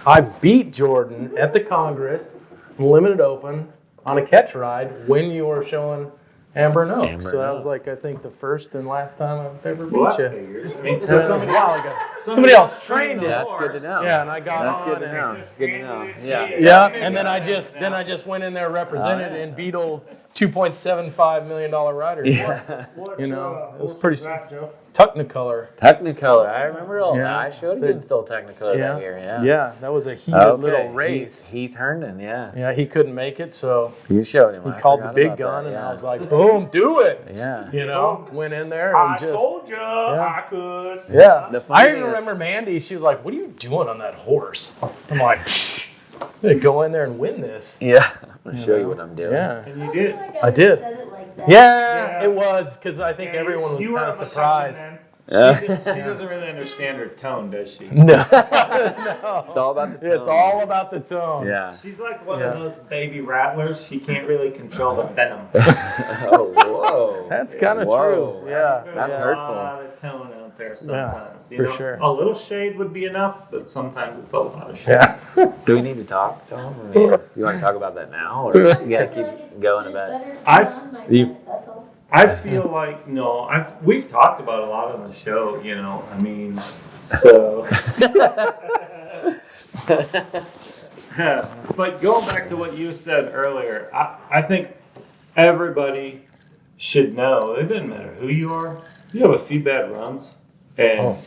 I beat Jordan at the Congress Limited Open on a catch ride when you were showing Amber and Oak. So that was I think the first and last time I've ever beat Well, you. that figures. So that was a while ago. Somebody else trained it. That's good to know. Yeah, and I got That's on good to and- know. It's good to know. Yeah. Yeah, and then I just went in there represented and beat old $2.75 million rider. Yeah. It was pretty Joe? Technicolor. Technicolor. I remember all Yeah. that. I showed against still Technicolor Yeah. that year. Yeah. Yeah, that was a heated little race. Heath Herndon. Yeah. Yeah, he couldn't make it, so You showed him. he I called the forgot big about gun, that, and yeah. I was like, boom, do it. Yeah. Went in there and I just. told you I could. Yeah. The funny I thing even is- remember Mandy, she was like, what are you doing on that horse? I'm like, psh, I'm going to go in there and win this. Yeah. I'm gonna show you what I'm doing. Yeah. And you did. I did. Said it like that. Yeah, Yeah. it was, because I think everyone was You were kind a of McCutcheon surprised. then. She doesn't really understand her tone, does she? No. It's all about the tone. It's all about the tone. Yeah. She's like one of those baby rattlers. She can't really control the venom. Oh, whoa. That's kind of Whoa. true. Yeah. That's There's hurtul. a lot of tone out there sometimes. for sure. A little shade would be enough, but sometimes it's a lot of shade. Yeah. Do we need to talk, Tom? You want to talk about that now, or you gotta I feel like keep it's going to better bed? to I've- on my you- side, that's all. I feel like we've talked about a lot on the show. So. But going back to what you said earlier, I think everybody should know. It doesn't matter who you are. You have a few bad runs, and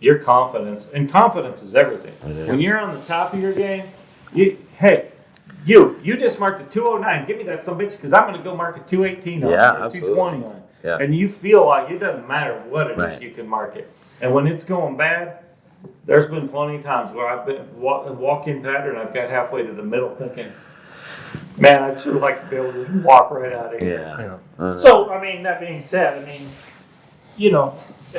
your confidence is everything. When you're on the top of your game, you just marked a 209. Give me that some bitch because I'm going to go mark a 218 on Yeah, or absolutely. 220 on. Yeah. And you feel like it doesn't matter what it is, Right. you can mark it. And when it's going bad, there's been plenty of times where I've been walking pattern. I've got halfway to the middle thinking, man, I'd sure like to be able to just walk right out of here. Yeah. So, that being said,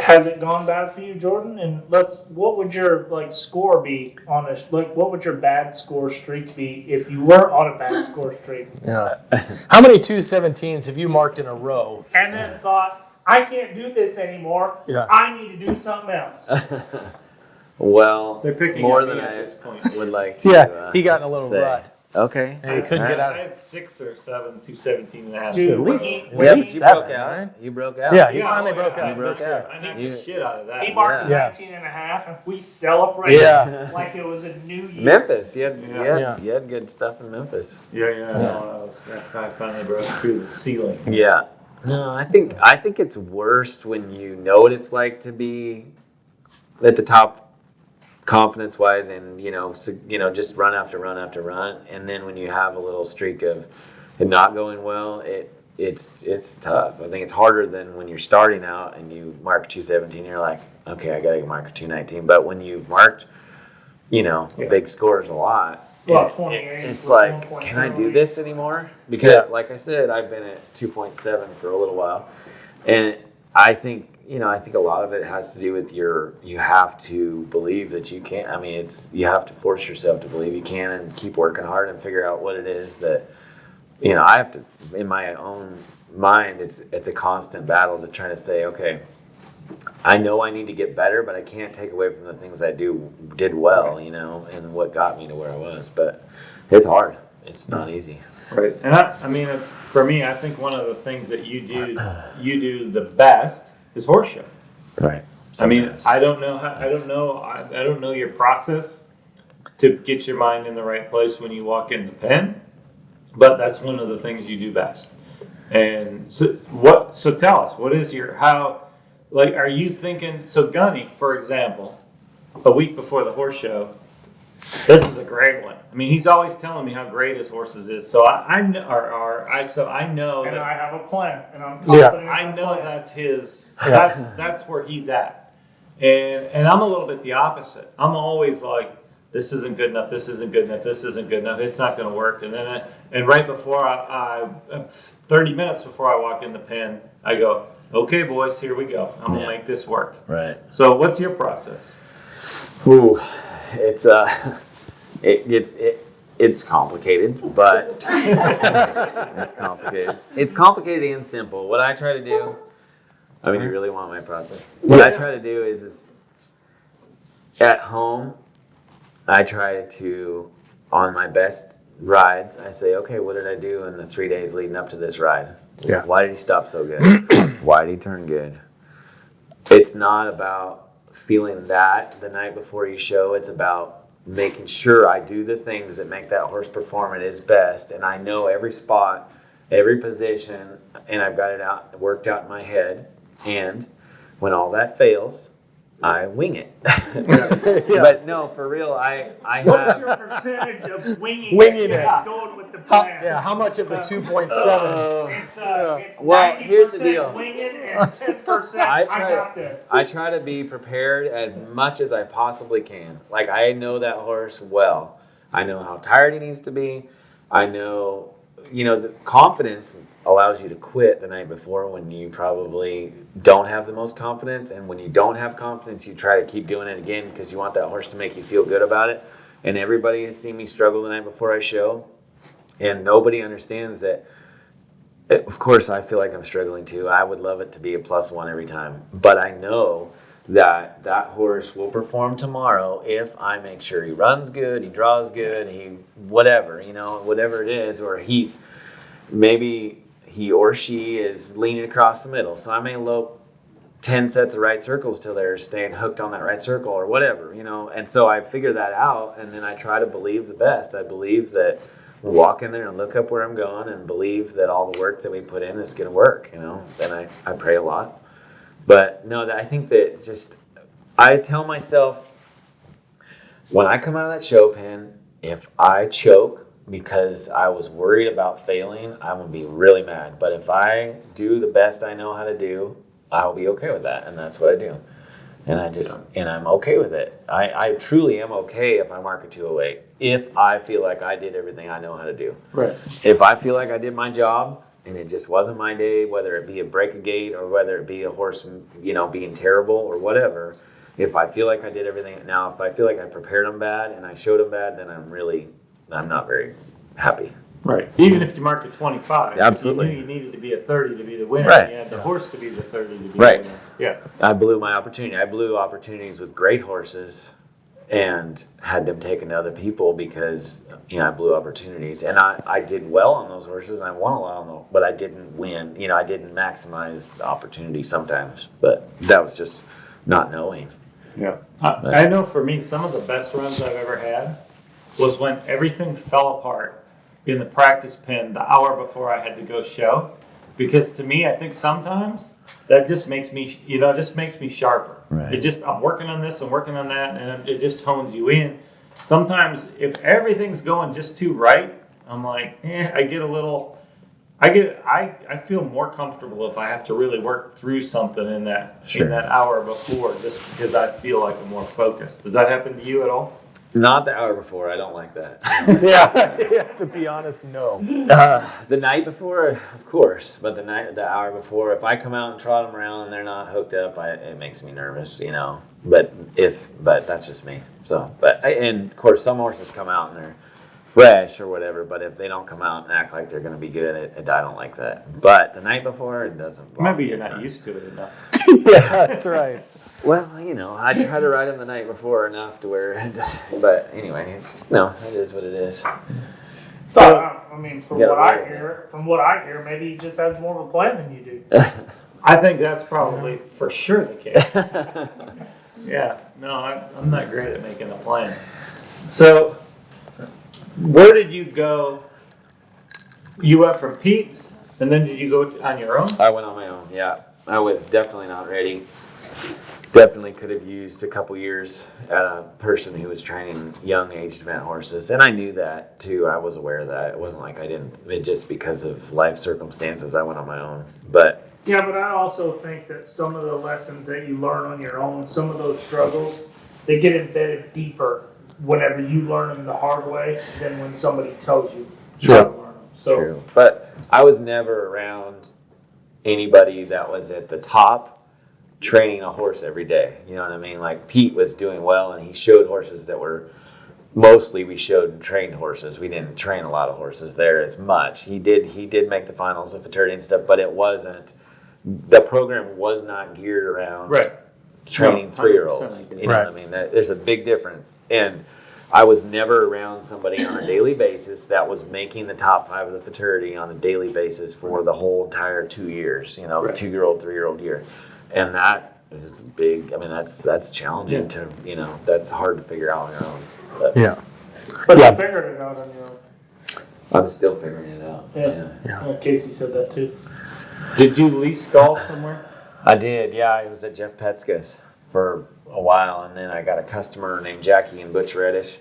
has it gone bad for you, Jordan? And what would your score be on what would your bad score streak be if you were on a bad score streak? Yeah. How many 217s have you marked in a row? And then thought, I can't do this anymore. Yeah. I need to do something else. Well, They're picking more at than me at I this point. would like to. Yeah, he got in a little say. rut. Okay. And he couldn't get I out. had 6 or 7, 217 and a half. Dude, At least, He- at Yep, least you 7, broke out. right? You broke out. Yeah, he Yeah, finally oh, broke yeah. out. You broke this year. out. I hit You- the shit out of that. He marked Yeah. 19 and a half, and we celebrated Yeah. like it was a new year. Memphis. You Yeah. had good stuff in Memphis. Yeah. No, I finally broke through the ceiling. Yeah. No, I think it's worse when you know what it's like to be at the top confidence wise and just run after run after run, and then when you have a little streak of it not going well, it's tough. I think it's harder than when you're starting out and you mark 217, you're like, okay, I gotta mark a 219. But when you've marked big scores a lot, Well, 28. it's like, can I do this anymore? Because, like I said, I've been at 2.7 for a little while, and I think a lot of it has to do with you have to believe that you can. You have to force yourself to believe you can and keep working hard and figure out what it is that, I have to, in my own mind, it's a constant battle to try to say, okay, I know I need to get better, but I can't take away from the things I did well, and what got me to where I was. But it's hard. It's not easy. Right. And for me, I think one of the things that you do the best is horse show. Right. I don't know your process to get your mind in the right place when you walk in the pen. But that's one of the things you do best. And so tell us, what is are you thinking, so Gunny, for example, a week before the horse show, this is a great one. I mean, he's always telling me how great his horses is. So I know And that I have a plan, and I'm confident in I my know plan. that's his. That's where he's at, and I'm a little bit the opposite. I'm always like, this isn't good enough. This isn't good enough. This isn't good enough. It's not going to work. And then right before I 30 minutes before I walk in the pen, I go, okay, boys, here we go. I'm gonna make this work. Right. So what's your process? Ooh, it's it's complicated, but it's complicated. It's complicated and simple. What I try to do, I mean, you really want my process. What I try to do is at home, I try to, on my best rides, I say, okay, what did I do in the 3 days leading up to this ride? Yeah. Why did he stop so good? Why did he turn good? It's not about feeling that the night before you show. It's about making sure I do the things that make that horse perform at his best. And I know every spot, every position, and I've got it worked out in my head. And when all that fails, I wing it. But no, for real, I What's have. your percentage of winging Winging it? it. Going with the plan. How much of the 2.7? It's Well, 90% here's the deal. winging and 10% I got this. I try to be prepared as much as I possibly can. Like, I know that horse well. I know how tired he needs to be. I know, the confidence allows you to quit the night before when you probably don't have the most confidence. And when you don't have confidence, you try to keep doing it again because you want that horse to make you feel good about it. And everybody has seen me struggle the night before I show. And nobody understands that. Of course, I feel like I'm struggling too. I would love it to be a +1 every time. But I know that that horse will perform tomorrow if I make sure he runs good, he draws good, whatever it is, or maybe he or she is leaning across the middle. So I may lope 10 sets of right circles till they're staying hooked on that right circle or whatever, And so I figure that out, and then I try to believe the best. I believe that walk in there and look up where I'm going and believe that all the work that we put in is going to work, Then I pray a lot. But no, I think that I tell myself when I come out of that show pen, if I choke because I was worried about failing, I'm going to be really mad. But if I do the best I know how to do, I'll be okay with that. And that's what I do. And and I'm okay with it. I truly am okay if I mark a 208. If I feel like I did everything I know how to do. Right. If I feel like I did my job and it just wasn't my day, whether it be a break a gate or whether it be a horse, being terrible or whatever, if I feel like I did everything. Now, if I feel like I prepared them bad and I showed them bad, then I'm not very happy. Right. Even if you marked a 25, Absolutely. you knew you needed to be a 30 to be the winner. Right. You had the horse to be the 30 to be Right. the winner. Yeah. I blew my opportunity. I blew opportunities with great horses and had them taken to other people because, I blew opportunities. And I did well on those horses and I won a lot on them, but I didn't win. I didn't maximize the opportunity sometimes, but that was just not knowing. Yeah. I know for me, some of the best runs I've ever had was when everything fell apart in the practice pen the hour before I had to go show. Because to me, I think sometimes that just makes me, sharper. Right. I'm working on this and working on that, and it just hones you in. Sometimes if everything's going just too right, I'm like, I feel more comfortable if I have to really work through something in that hour before, just because I feel like I'm more focused. Does that happen to you at all? Not the hour before. I don't like that. Yeah, to be honest, no. The night before, of course, but the hour before, if I come out and trot them around and they're not hooked up, it makes me nervous, But that's just me. So, and of course, some horses come out and they're fresh or whatever. But if they don't come out and act like they're going to be good, I don't like that. But the night before, it doesn't. Maybe you're not used to it enough. Yeah, that's right. Well, I try to ride them the night before enough to where, but anyway, it is what it is. So, from Yeah, what right. I hear, maybe he just has more of a plan than you do. I think that's probably for sure the case. Yeah, no, I'm not great at making a plan. So, where did you go? You went from Pete's, and then did you go on your own? I went on my own, yeah. I was definitely not ready. Definitely could have used a couple years at a person who was training young aged event horses. And I knew that too. I was aware of that. It wasn't like I didn't, it just because of life circumstances, I went on my own. But Yeah, but I also think that some of the lessons that you learn on your own, some of those struggles, they get embedded deeper whenever you learn them the hard way than when somebody tells you how to learn them. So, true. But I was never around anybody that was at the top training a horse every day. You know what I mean? Like Pete was doing well and he showed horses that were mostly we showed trained horses. We didn't train a lot of horses there as much. He did make the finals of fraternity and stuff, but it wasn't, the program was not geared around training No, 3-year-olds. You know what I mean? There's a big difference. And I was never around somebody on a daily basis that was making the top 5 of the fraternity on a daily basis for the whole entire 2 years, you know, the 2-year-old, 3-year-old year. And that is big. I mean, that's challenging to, you know, that's hard to figure out on your own. But Yeah. but you figured it out on your own. I'm still figuring it out. Yeah. Casey said that too. Did you lease stalls somewhere? I did, yeah. I was at Jeff Petska's for a while, and then I got a customer named Jackie in Butch Reddish,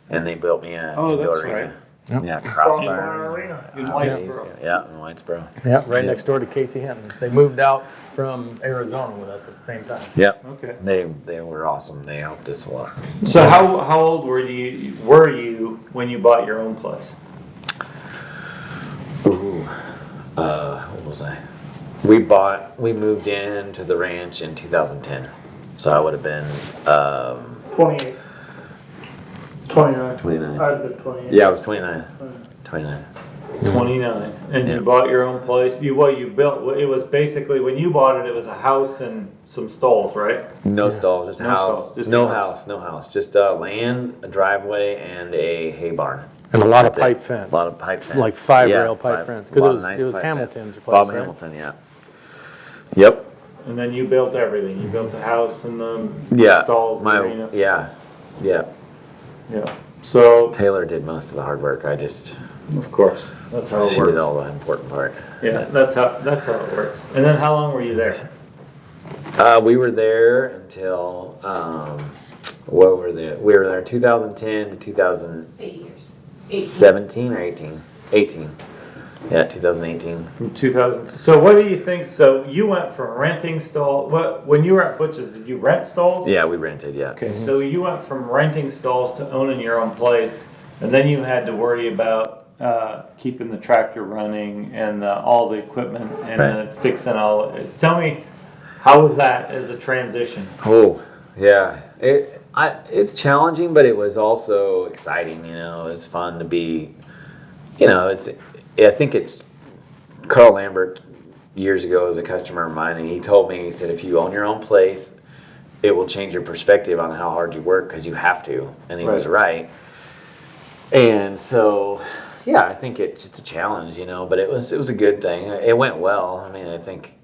and they built me a indoor arena. right. Yep. Yeah, Crossfire Crossfire. Arena. In Whitesboro. Yeah, in Whitesboro. Yeah, right next door to Casey Hinton. They moved out from Arizona with us at the same time. Yeah, Okay. they were awesome. They helped us a lot. So how old were you when you bought your own place? Ooh, what was I? We moved into the ranch in 2010, so I would have been 28. 29. 29. I'd have been 28. Yeah, I was 29. 29. 29. And Yeah. you bought your own place. You built. It was basically when you bought it. It was a house and some stalls, right? No stalls, just No house. stalls, just no a house, no house. Just land, a driveway, and a hay barn. And a lot of That's it. pipe fence. A lot of pipe fence. Like 5-rail Yeah, pipe fence. Because a it lot was, of nice it was pipe Hamilton's fence. place, Bob right? Hamilton, yeah. Yep. And then you built everything. You built the house and the Yeah. stalls. And arena. Yeah. Yeah. Yeah. So Taylor did most of the hard work. I just of course that's how it she works. did all the important part. Yeah, that's how it works. And then how long were you there? We were there until what were there? We were there 2010 to 2017 8 years. or 18. 18. Yeah, 2018. From 2000. So what do you think? So you went from renting stall. When you were at Butch's, did you rent stalls? Yeah, we rented. Yeah. Okay, so you went from renting stalls to owning your own place, and then you had to worry about keeping the tractor running and all the equipment and fixing all. Tell me, how was that as a transition? Oh, yeah. It's challenging, but it was also exciting. You know, it was fun to be. You know, I think it's Carl Lambert years ago was a customer of mine, and he told me, he said, if you own your own place, it will change your perspective on how hard you work because you have to. And he was right. And so, yeah, I think it's a challenge, you know, but it was a good thing. It went well. I mean, I think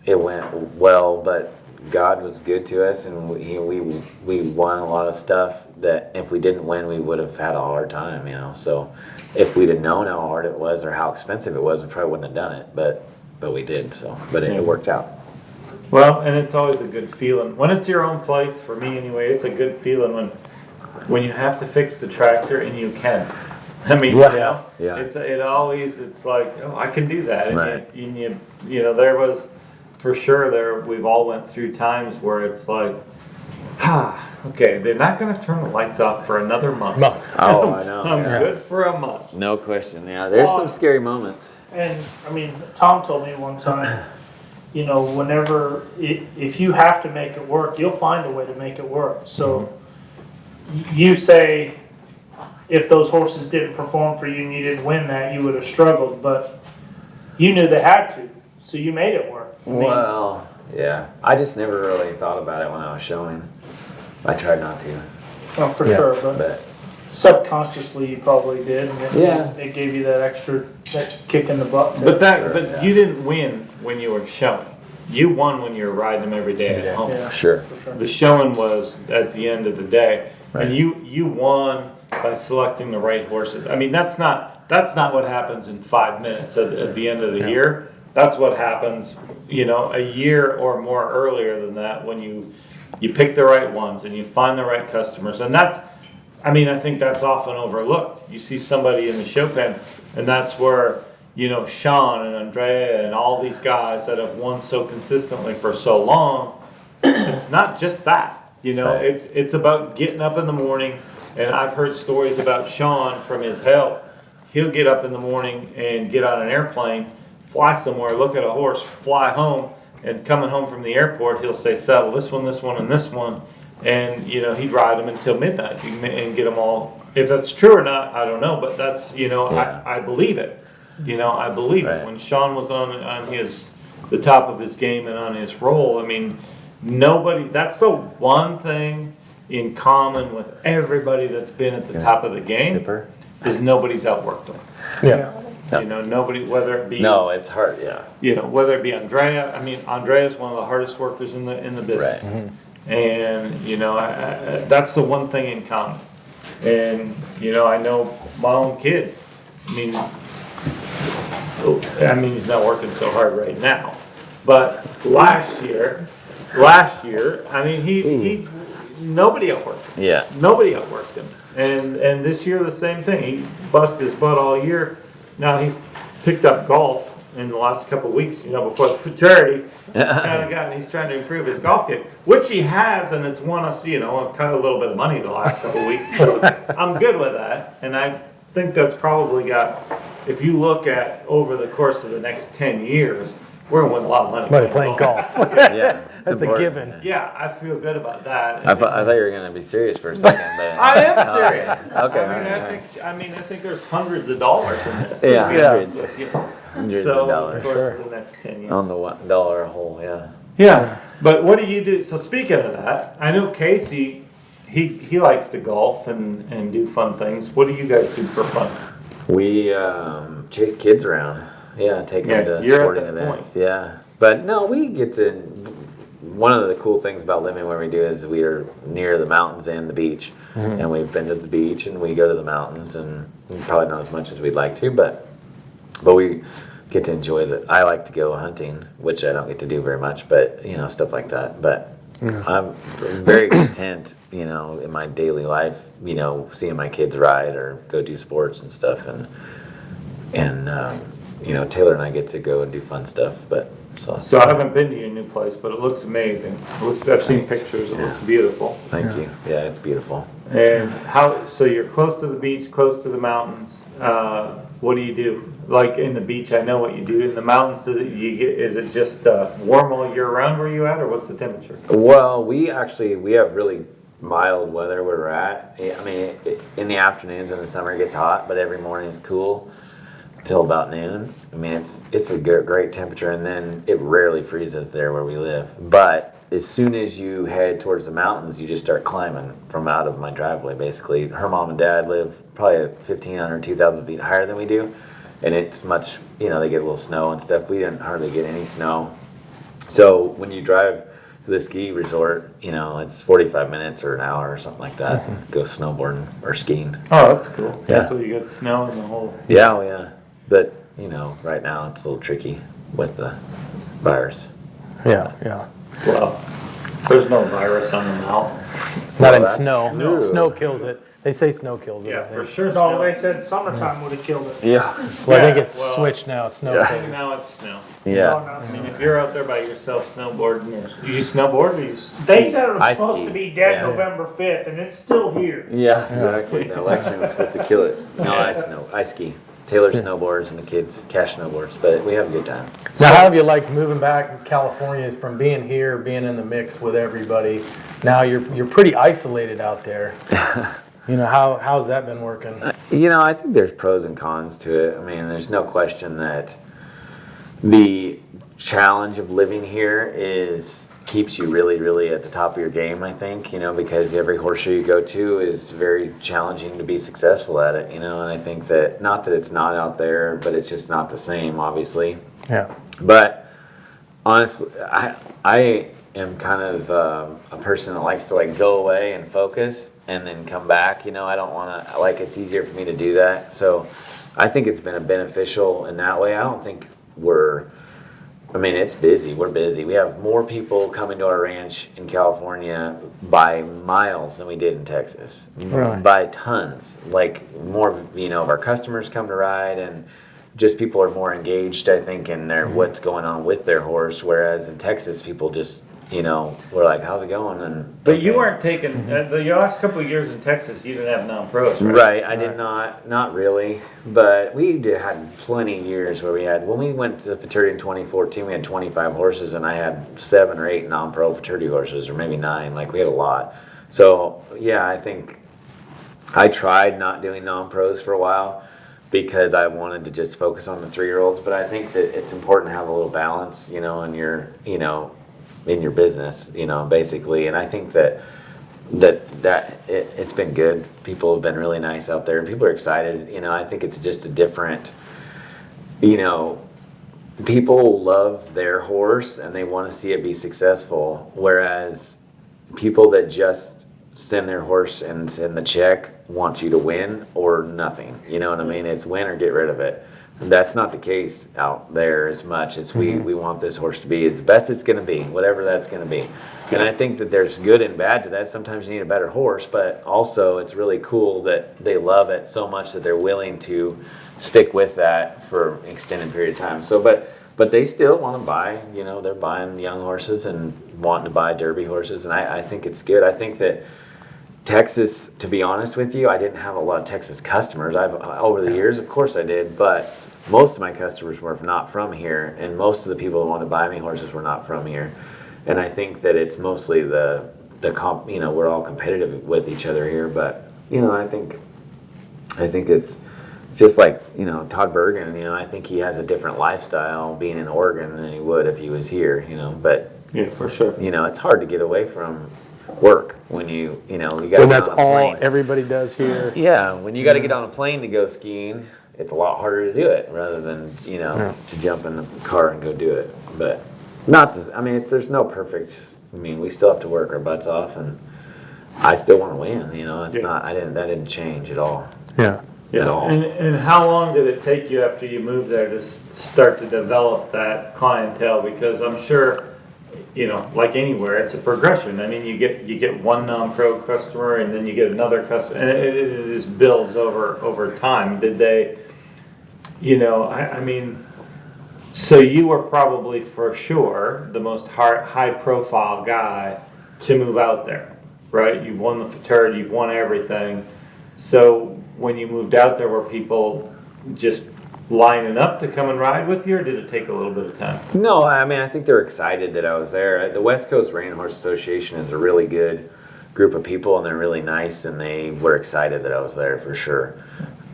it went well, but God was good to us, and we won a lot of stuff that if we didn't win, we would have had a hard time, you know. So if we'd have known how hard it was or how expensive it was, we probably wouldn't have done it. But we did. So, but it worked out. Well, and it's always a good feeling when it's your own place. For me, anyway, it's a good feeling when you have to fix the tractor and you can. I mean, Yeah. It's like, oh, I can do that. And Right. you know, there was, for sure, we've all went through times where it's like, okay, they're not going to turn the lights off for another month. Oh, I know. I'm Yeah. good for a month. No question. Yeah, there's some scary moments. And I mean, Tom told me one time, you know, if you have to make it work, you'll find a way to make it work. So you say, if those horses didn't perform for you and you didn't win that, you would have struggled, but you knew they had to, so you made it work. I mean, Well, yeah. I just never really thought about it when I was showing. I tried not to, well, for sure, but but subconsciously you probably did, and Yeah. it gave you that kick in the butt. But you didn't win when you were showing. You won when you were riding them every day at home. Yeah, sure. for sure. The showing was at the end of the day, Right. and you won by selecting the right horses. I mean, that's not what happens in 5 minutes at the end of the year. That's what happens, a year or more earlier than that when you pick the right ones and you find the right customers. And I think that's often overlooked. You see somebody in the show pen, and that's where, Sean and Andrea and all these guys that have won so consistently for so long, it's not just that. It's about getting up in the morning, and I've heard stories about Sean from his health. He'll get up in the morning and get on an airplane, fly somewhere, look at a horse, fly home, and coming home from the airport, he'll say, settle this one, and this one. And, he'd ride them until midnight and get them all. If that's true or not, I don't know, but that's, I believe it. I believe it. When Sean was on the top of his game and on his roll, that's the one thing in common with everybody that's been at the top of the game is nobody's outworked them. Yeah. Nobody, whether it be No, it's hard. Yeah. Whether it be Andrea. Andrea's one of the hardest workers in the business, Right. and that's the one thing in common. And I know my own kid. He's not working so hard right now, but last year, he nobody outworked him. Yeah. Nobody outworked him. And this year the same thing. He busted his butt all year. Now he's picked up golf in the last couple of weeks, before the fraternity. He's trying to improve his golf game, which he has, and it's won us, kind of a little bit of money the last couple of weeks. So I'm good with that. And I think that's probably got, if you look at over the course of the next 10 years, we're going to win a lot of money. But playing golf. Yeah. That's a given. Yeah, I feel good about that. I thought you were going to be serious for a second. But, I am serious. Okay. I think there's hundreds of dollars in this. Yeah, hundreds. Hundreds of so, dollars. Of course, for the next 10 years. On the $1 a hole, yeah. Yeah, but what do you do? So speaking of that, I know Casey, he likes to golf and do fun things. What do you guys do for fun? We chase kids around. Yeah, take them to you're sporting at that events. point. Yeah, but no, we get to. One of the cool things about living where we do is we are near the mountains and the beach, and we've been to the beach and we go to the mountains, and probably not as much as we'd like to, but we get to enjoy that. I like to go hunting, which I don't get to do very much, but stuff like that. But I'm very content, in my daily life, seeing my kids ride or go do sports and stuff, and Taylor and I get to go and do fun stuff. But so I haven't been to your new place, but it looks amazing. I've seen pictures. It looks beautiful. Thank you. Yeah, it's beautiful. And so you're close to the beach, close to the mountains. What do you do? Like in the beach, I know what you do. In the mountains, is it just warm all year round where you at, or what's the temperature? Well, we have really mild weather where we're at. In the afternoons in the summer it gets hot, but every morning is cool till about noon. It's a great temperature, and then it rarely freezes there where we live. But as soon as you head towards the mountains, you just start climbing from out of my driveway, basically. Her mom and dad live probably 1,500, 2,000 feet higher than we do. And it's much, they get a little snow and stuff. We didn't hardly get any snow. So when you drive to the ski resort, it's 45 minutes or an hour or something like that. Go snowboarding or skiing. Oh, that's cool. Yeah. So you got snow in the whole. Yeah, oh yeah. But, right now it's a little tricky with the virus. Yeah. Well, there's no virus on the mountain. Not in that's snow. true. Snow kills it. They say snow kills it. I Yeah, think. for sure. No, they said summertime would have killed it. Yeah. Well, I think Yeah, it's well, switched now. It's snow Yeah. kills it. Now it's snow. Yeah. If you're out there by yourself snowboarding, you snowboard or you They ski? said it was I supposed ski. to be dead Yeah. November 5th, and it's still here. Yeah, exactly. The election was supposed to kill it. No, I ski. Taylor snowboards and the kids cash snowboards, but we have a good time. Now, how have you liked moving back to California from being here, being in the mix with everybody? Now you're pretty isolated out there. How's that been working? I think there's pros and cons to it. There's no question that the challenge of living here keeps you really, really at the top of your game, I think, because every horse show you go to is very challenging to be successful at it, and I think that, not that it's not out there, but it's just not the same, obviously. Yeah. But honestly, I am kind of a person that likes to like go away and focus and then come back. You know, I don't want to, like, it's easier for me to do that. So I think it's been a beneficial in that way. I don't think I mean, it's busy. We're busy. We have more people coming to our ranch in California by miles than we did in Texas. Right. By tons. Like, more, you know, of our customers come to ride, and just people are more engaged, I think, in their what's going on with their horse. Whereas in Texas, people just, you know, were like, how's it going? And But you weren't taking, the last couple of years in Texas, you didn't have non-pros, right? Right, I did not really, but had plenty of years where we had, when we went to Futurity in 2014, we had 25 horses, and I had 7 or 8 non-pro Futurity horses, or maybe 9, like we had a lot. So, yeah, I think I tried not doing non-pros for a while because I wanted to just focus on the 3-year-olds, but I think that it's important to have a little balance, you know, in your business, you know, basically, and I think that it's been good. People have been really nice out there, and people are excited. You know, I think it's just a different, you know, people love their horse and they want to see it be successful, whereas people that just send their horse and send the check want you to win or nothing. You know what I mean? It's win or get rid of it. That's not the case out there as much. It's we want this horse to be as best it's going to be, whatever that's going to be. And I think that there's good and bad to that. Sometimes you need a better horse, but also it's really cool that they love it so much that they're willing to stick with that for an extended period of time. So, but they still want to buy, you know, they're buying young horses and wanting to buy Derby horses. And I think it's good. I think that Texas, to be honest with you, I didn't have a lot of Texas customers. Over the years, of course I did, but most of my customers were not from here, and most of the people who want to buy me horses were not from here. And I think that it's mostly the comp. You know, we're all competitive with each other here, but you know, I think it's just like, you know, Todd Bergen. You know, I think he has a different lifestyle being in Oregon than he would if he was here. You know, but Yeah, for sure. you know, it's hard to get away from work when you got to When that's get on a all plane. everybody does here. Yeah, when you got to get on a plane to go skiing, it's a lot harder to do it rather than, you know, to jump in the car and go do it. But not this, I mean, there's no perfect, I mean, we still have to work our butts off, and I still want to win, you know. It's not, that didn't change at all. Yeah. At all. And how long did it take you after you moved there to start to develop that clientele? Because I'm sure, you know, like anywhere, it's a progression. I mean, you get one non-pro customer, and then you get another customer, and it just builds over time. Did they, you know, I mean, so you were probably for sure the most high profile guy to move out there, right? You've won the Futurity, you've won everything. So when you moved out there, were people just lining up to come and ride with you, or did it take a little bit of time? No, I mean, I think they're excited that I was there. The West Coast Reining Horse Association is a really good group of people, and they're really nice, and they were excited that I was there for sure.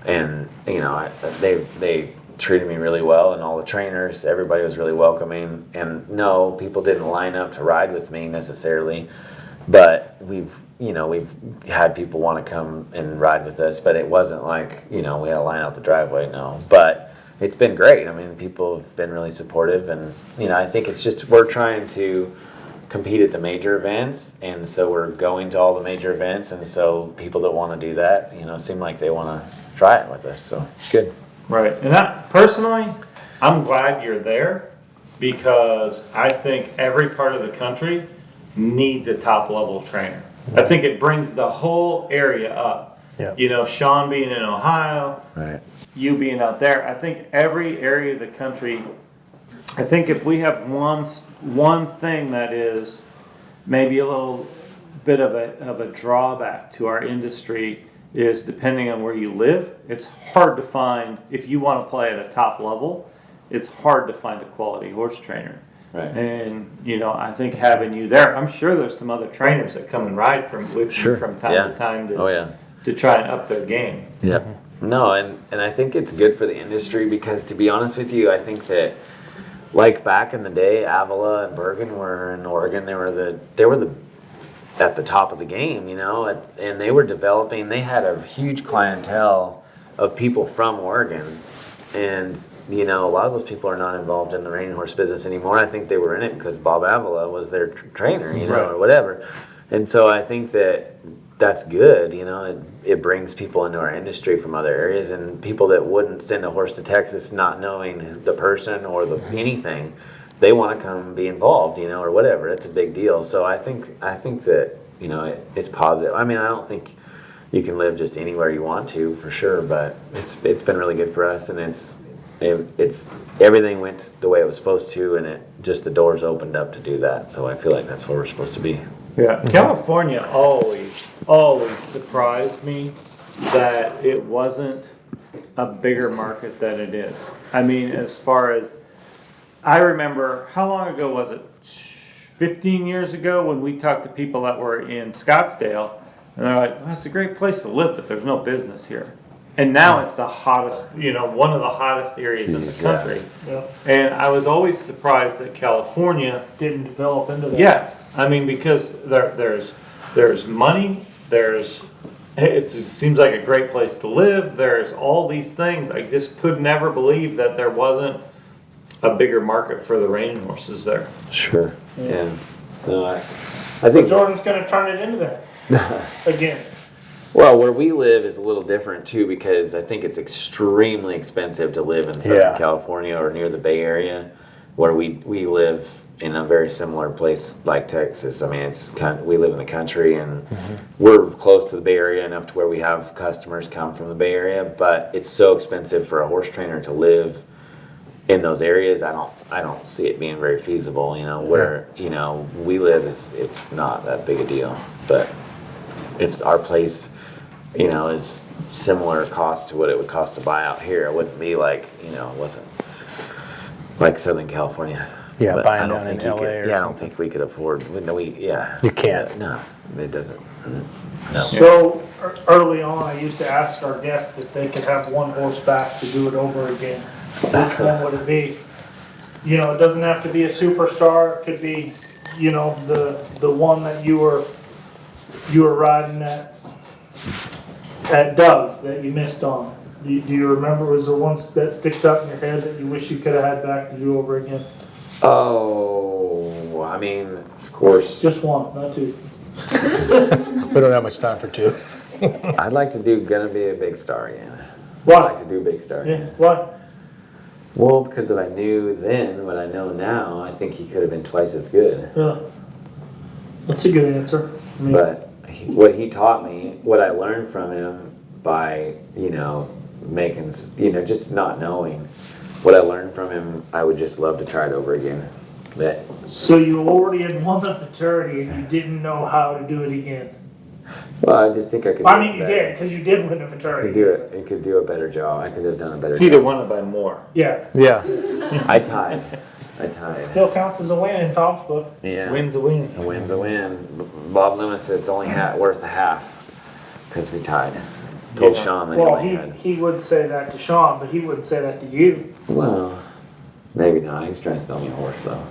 And, you know, they treated me really well, and all the trainers, everybody was really welcoming. And no, people didn't line up to ride with me necessarily, but we've had people want to come and ride with us, but it wasn't like, you know, we had a line out the driveway, no. But it's been great. I mean, people have been really supportive, and, you know, I think it's just we're trying to compete at the major events, and so we're going to all the major events, and so people that want to do that, you know, seem like they want to try it with us, so it's good. Right. And personally, I'm glad you're there, because I think every part of the country needs a top level trainer. I think it brings the whole area up. Yeah. You know, Sean being in Ohio, Right. you being out there. I think every area of the country, I think if we have one thing that is maybe a little bit of a drawback to our industry, is depending on where you live, it's hard to find, if you want to play at a top level, it's hard to find a quality horse trainer. Right. And, you know, I think having you there, I'm sure there's some other trainers that come and ride with you from time to time to try and up their game. Yep. No, and I think it's good for the industry, because, to be honest with you, I think that, like back in the day, Avila and Bergen were in Oregon. They were the at the top of the game, you know, and they were developing. They had a huge clientele of people from Oregon, And, you know, a lot of those people are not involved in the reining horse business anymore. I think they were in it because Bob Avila was their trainer, you know, Right. or whatever. And so I think that that's good, you know, it brings people into our industry from other areas, and people that wouldn't send a horse to Texas not knowing the person or the anything, they want to come be involved, you know, or whatever. It's a big deal. So I think that, you know, it's positive. I mean, I don't think you can live just anywhere you want to, for sure, but it's been really good for us, and it's everything went the way it was supposed to, and it just the doors opened up to do that. So I feel like that's where we're supposed to be. Yeah, California always surprised me that it wasn't a bigger market than it is. I mean, as far as, I remember, how long ago was it? 15 years ago when we talked to people that were in Scottsdale, and they're like, well, it's a great place to live, but there's no business here. And now it's the hottest, you know, one of the hottest areas in the country. Yeah. And I was always surprised that California, Didn't develop into that. yeah, I mean, because there's money, it seems like a great place to live, there's all these things. I just could never believe that there wasn't a bigger market for the reining horses there. Sure. Yeah. No, I But think, Jordan's gonna turn it into that again. well, where we live is a little different too, because I think it's extremely expensive to live in Southern Yeah. California or near the Bay Area, where we live in a very similar place like Texas. I mean, we live in the country, and we're close to the Bay Area enough to where we have customers come from the Bay Area, but it's so expensive for a horse trainer to live in those areas. I don't see it being very feasible, you know, where, you know, we live it's not that big a deal, but it's our place, you know, is similar cost to what it would cost to buy out here. It wouldn't be like, you know, it wasn't like Southern California. Yeah, But buying I don't down in think you LA could- or Yeah, I don't something. think we could afford, yeah. You can't. No, it doesn't. No. So early on, I used to ask our guests if they could have one horse back to do it over again. Which one would it be? You know, it doesn't have to be a superstar. It could be, you know, the one that you were riding at Doug's that you missed on. Do you remember? Was there one that sticks out in your head that you wish you could have had back to do over again? Oh, I mean, of course, Just one, not two. We don't have much time for two. I'd like to do Gonna Be a Big Star again. I'd Why? like to do Big Star Yeah, again. why? Well, because if I knew then what I know now, I think he could have been twice as good. Yeah. That's a good answer. I mean, But what he taught me, what I learned from him by, you know, just not knowing, what I learned from him, I would just love to try it over again. That, so you already had won the fraternity and you didn't know how to do it again. well, I just think I could. I do mean, it you better. did, because you did win the I fraternity. could do it. It could do a better job. I could have done a better He'd have job. won it by more. Yeah, Yeah. I tied. still counts as a win in Tom's book. Yeah. Win's a win. A win's a win. Bob Loomis said it's only worth a half because we tied. Told Yeah. Sean that Well, he only had. he would say that to Sean, but he wouldn't say that to you. Well, maybe not. He's trying to sell me a horse, though.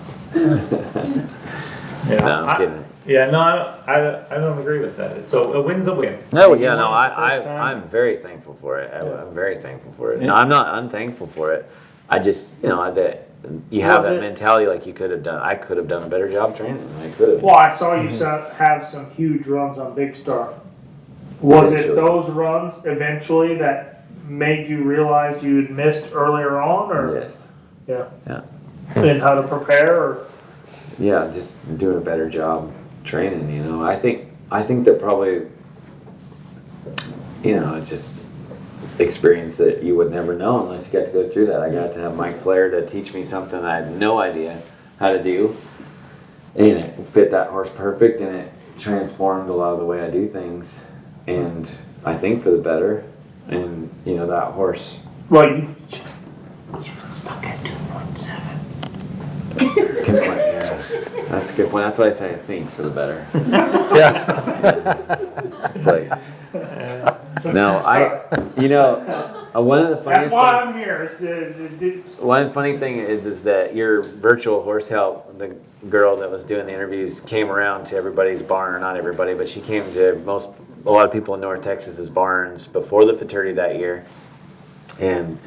Yeah, No, I'm kidding. Yeah, no, I don't agree with that. So a win's a win. No, You yeah, no, won it the first time. I'm very thankful for it. I'm very thankful for it. Yeah. No, I'm not unthankful for it. I just, you know, that you have Was that it- mentality like you could have done. I could have done a better job training. I could have. Well, I saw you have some huge runs on Big Star. Was it Eventually. those runs eventually that made you realize you had missed earlier on, or Yes. yeah, Yeah. and how to prepare, or Yeah, just doing a better job training, you know. I think that probably, you know, it's just experience that you would never know unless you got to go through that. I got to have Mike Flair to teach me something I had no idea how to do, and it fit that horse perfect, and it transformed a lot of the way I do things, and I think for the better. And you know, that horse. well, you stuck at 2.7. Yeah, that's a good point. That's why I say I think for the better. Yeah. It's like, no, you know, one of the funniest That's why things. I'm here. Is to One funny thing is that your virtual horse help, the girl that was doing the interviews, came around to everybody's barn, or not everybody, but she came to a lot of people in North Texas's barns before the fraternity that year. And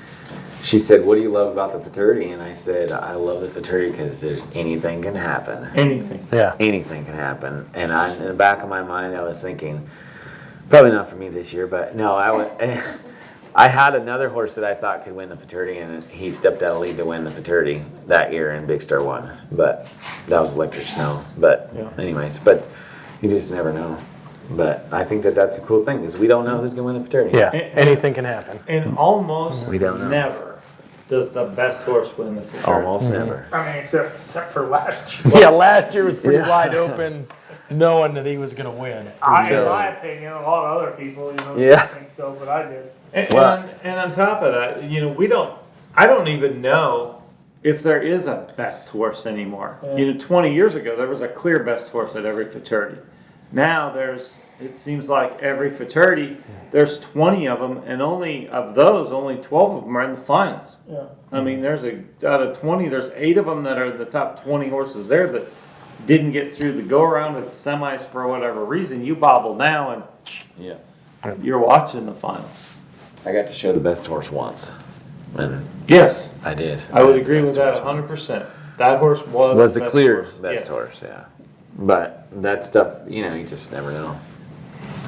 she said, "What do you love about the fraternity?" And I said, "I love the fraternity because there's anything can happen. Anything. Yeah. Anything can happen." And in the back of my mind, I was thinking, probably not for me this year, but no, I would. I had another horse that I thought could win the fraternity, and he stepped out of lead to win the fraternity that year, and Big Star won. But that was Electric Snow. But anyways, but you just never know. But I think that that's a cool thing because we don't know who's going to win the fraternity. Yeah, anything can happen. And almost We don't know. never does the best horse win the fraternity. Almost never. I mean, except for last year. Yeah, last year was pretty wide open, knowing that he was going to win. In my opinion, a lot of other people, Yeah. didn't think so, but I did. And on top of that, I don't even know if there is a best horse anymore. 20 years ago, there was a clear best horse at every fraternity. Now it seems like every fraternity, there's 20 of them, and only 12 of them are in the finals. Yeah. I mean, out of 20, there's 8 of them that are the top 20 horses there that didn't get through the go-around at the semis for whatever reason. You bobble now, and Yeah. you're watching the finals. I got to show the best horse once, and Yes, I did. I would agree with Best that horse once. 100%. That horse was The best clear horse. best Yes. horse, yeah. But that stuff, you just never know.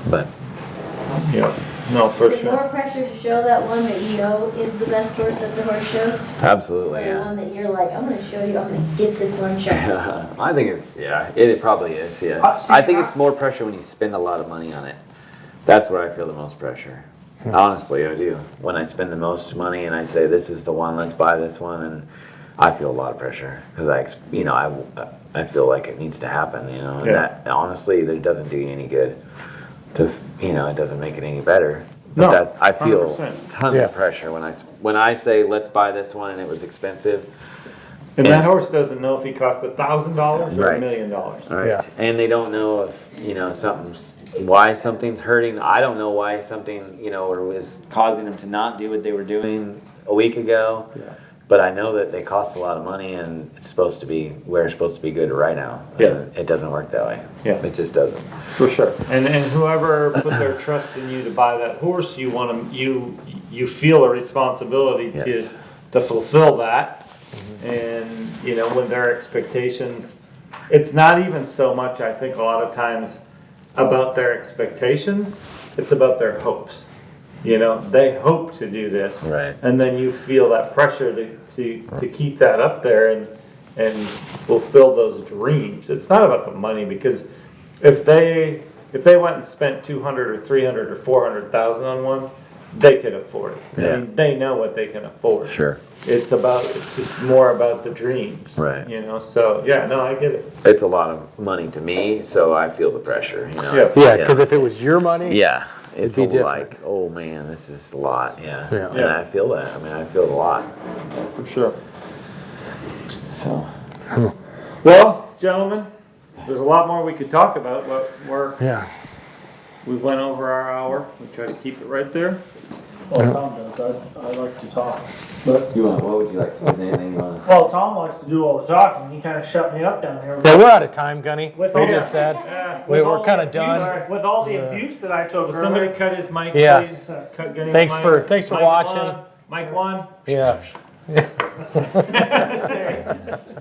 But Yeah, no, for Is it more sure. pressure to show that one that you know is the best horse at the horse show? absolutely, Or the yeah. one that you're like, I'm gonna show you, I'm gonna get this one shot. I think it probably is, yes. See, I think it's more pressure when you spend a lot of money on it. That's where I feel the most pressure. Honestly, I do. When I spend the most money and I say, this is the one, let's buy this one, and I feel a lot of pressure because I feel like it needs to happen, and that honestly, it doesn't do you any good. It doesn't make it any better. But No, I feel 100%. tons Yeah. of pressure when I say, let's buy this one and it was expensive. And that horse doesn't know if he cost $1,000 or Right. $1 million. Right. Yeah. And they don't know if, why something's hurting. I don't know why something, or was causing them to not do what they were doing a week ago. Yeah. But I know that they cost a lot of money and we're supposed to be good right now. Yeah. And it doesn't work that way. Yeah. It just doesn't. For sure. And whoever put their trust in you to buy that horse, you feel a responsibility Yes. to fulfill that. And, when their expectations, it's not even so much, I think, a lot of times about their expectations, it's about their hopes. They hope to do this. Right. And then you feel that pressure to keep that up there and fulfill those dreams. It's not about the money, because if they went and spent 200 or 300 or 400,000 on one, they could afford it. Yeah. I mean, they know what they can afford. Sure. It's just more about the dreams. Right. So yeah, no, I get it. It's a lot of money to me, so I feel the pressure. Yes. Yeah, because if it was your money, Yeah. It's be different. like, oh man, this is a lot. Yeah. Yeah. And I feel that. I mean, I feel it a lot. For sure. So. Well, gentlemen, there's a lot more we could talk about, but yeah. we went over our hour. We try to keep it right there. Well, Tom does. I like to talk. But, What would you like to say? Is there anything you want to say? well, Tom likes to do all the talking. He kind of shut me up down here. Yeah, we're out of time, Gunny. With We all- just said. With we're all kinda the done. abuse- With all the abuse that I took Will somebody earlier. cut his mic, Yeah. please? Cut Gunny's Thanks mic. for Mic watching. one, mic one. Yeah.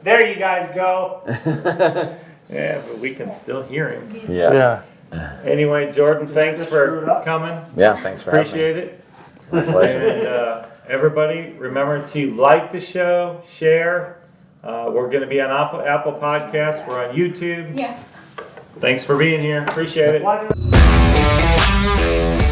There you guys go. Yeah, but we can still hear him. Yeah. Anyway, Jordan, thanks Just screw for it up. coming. Yeah, thanks for having me. Appreciate it. My pleasure. And everybody, remember to like the show, share. We're going to be on Apple Podcasts. We're on YouTube. Yeah. Thanks for being here. Appreciate it. Why did-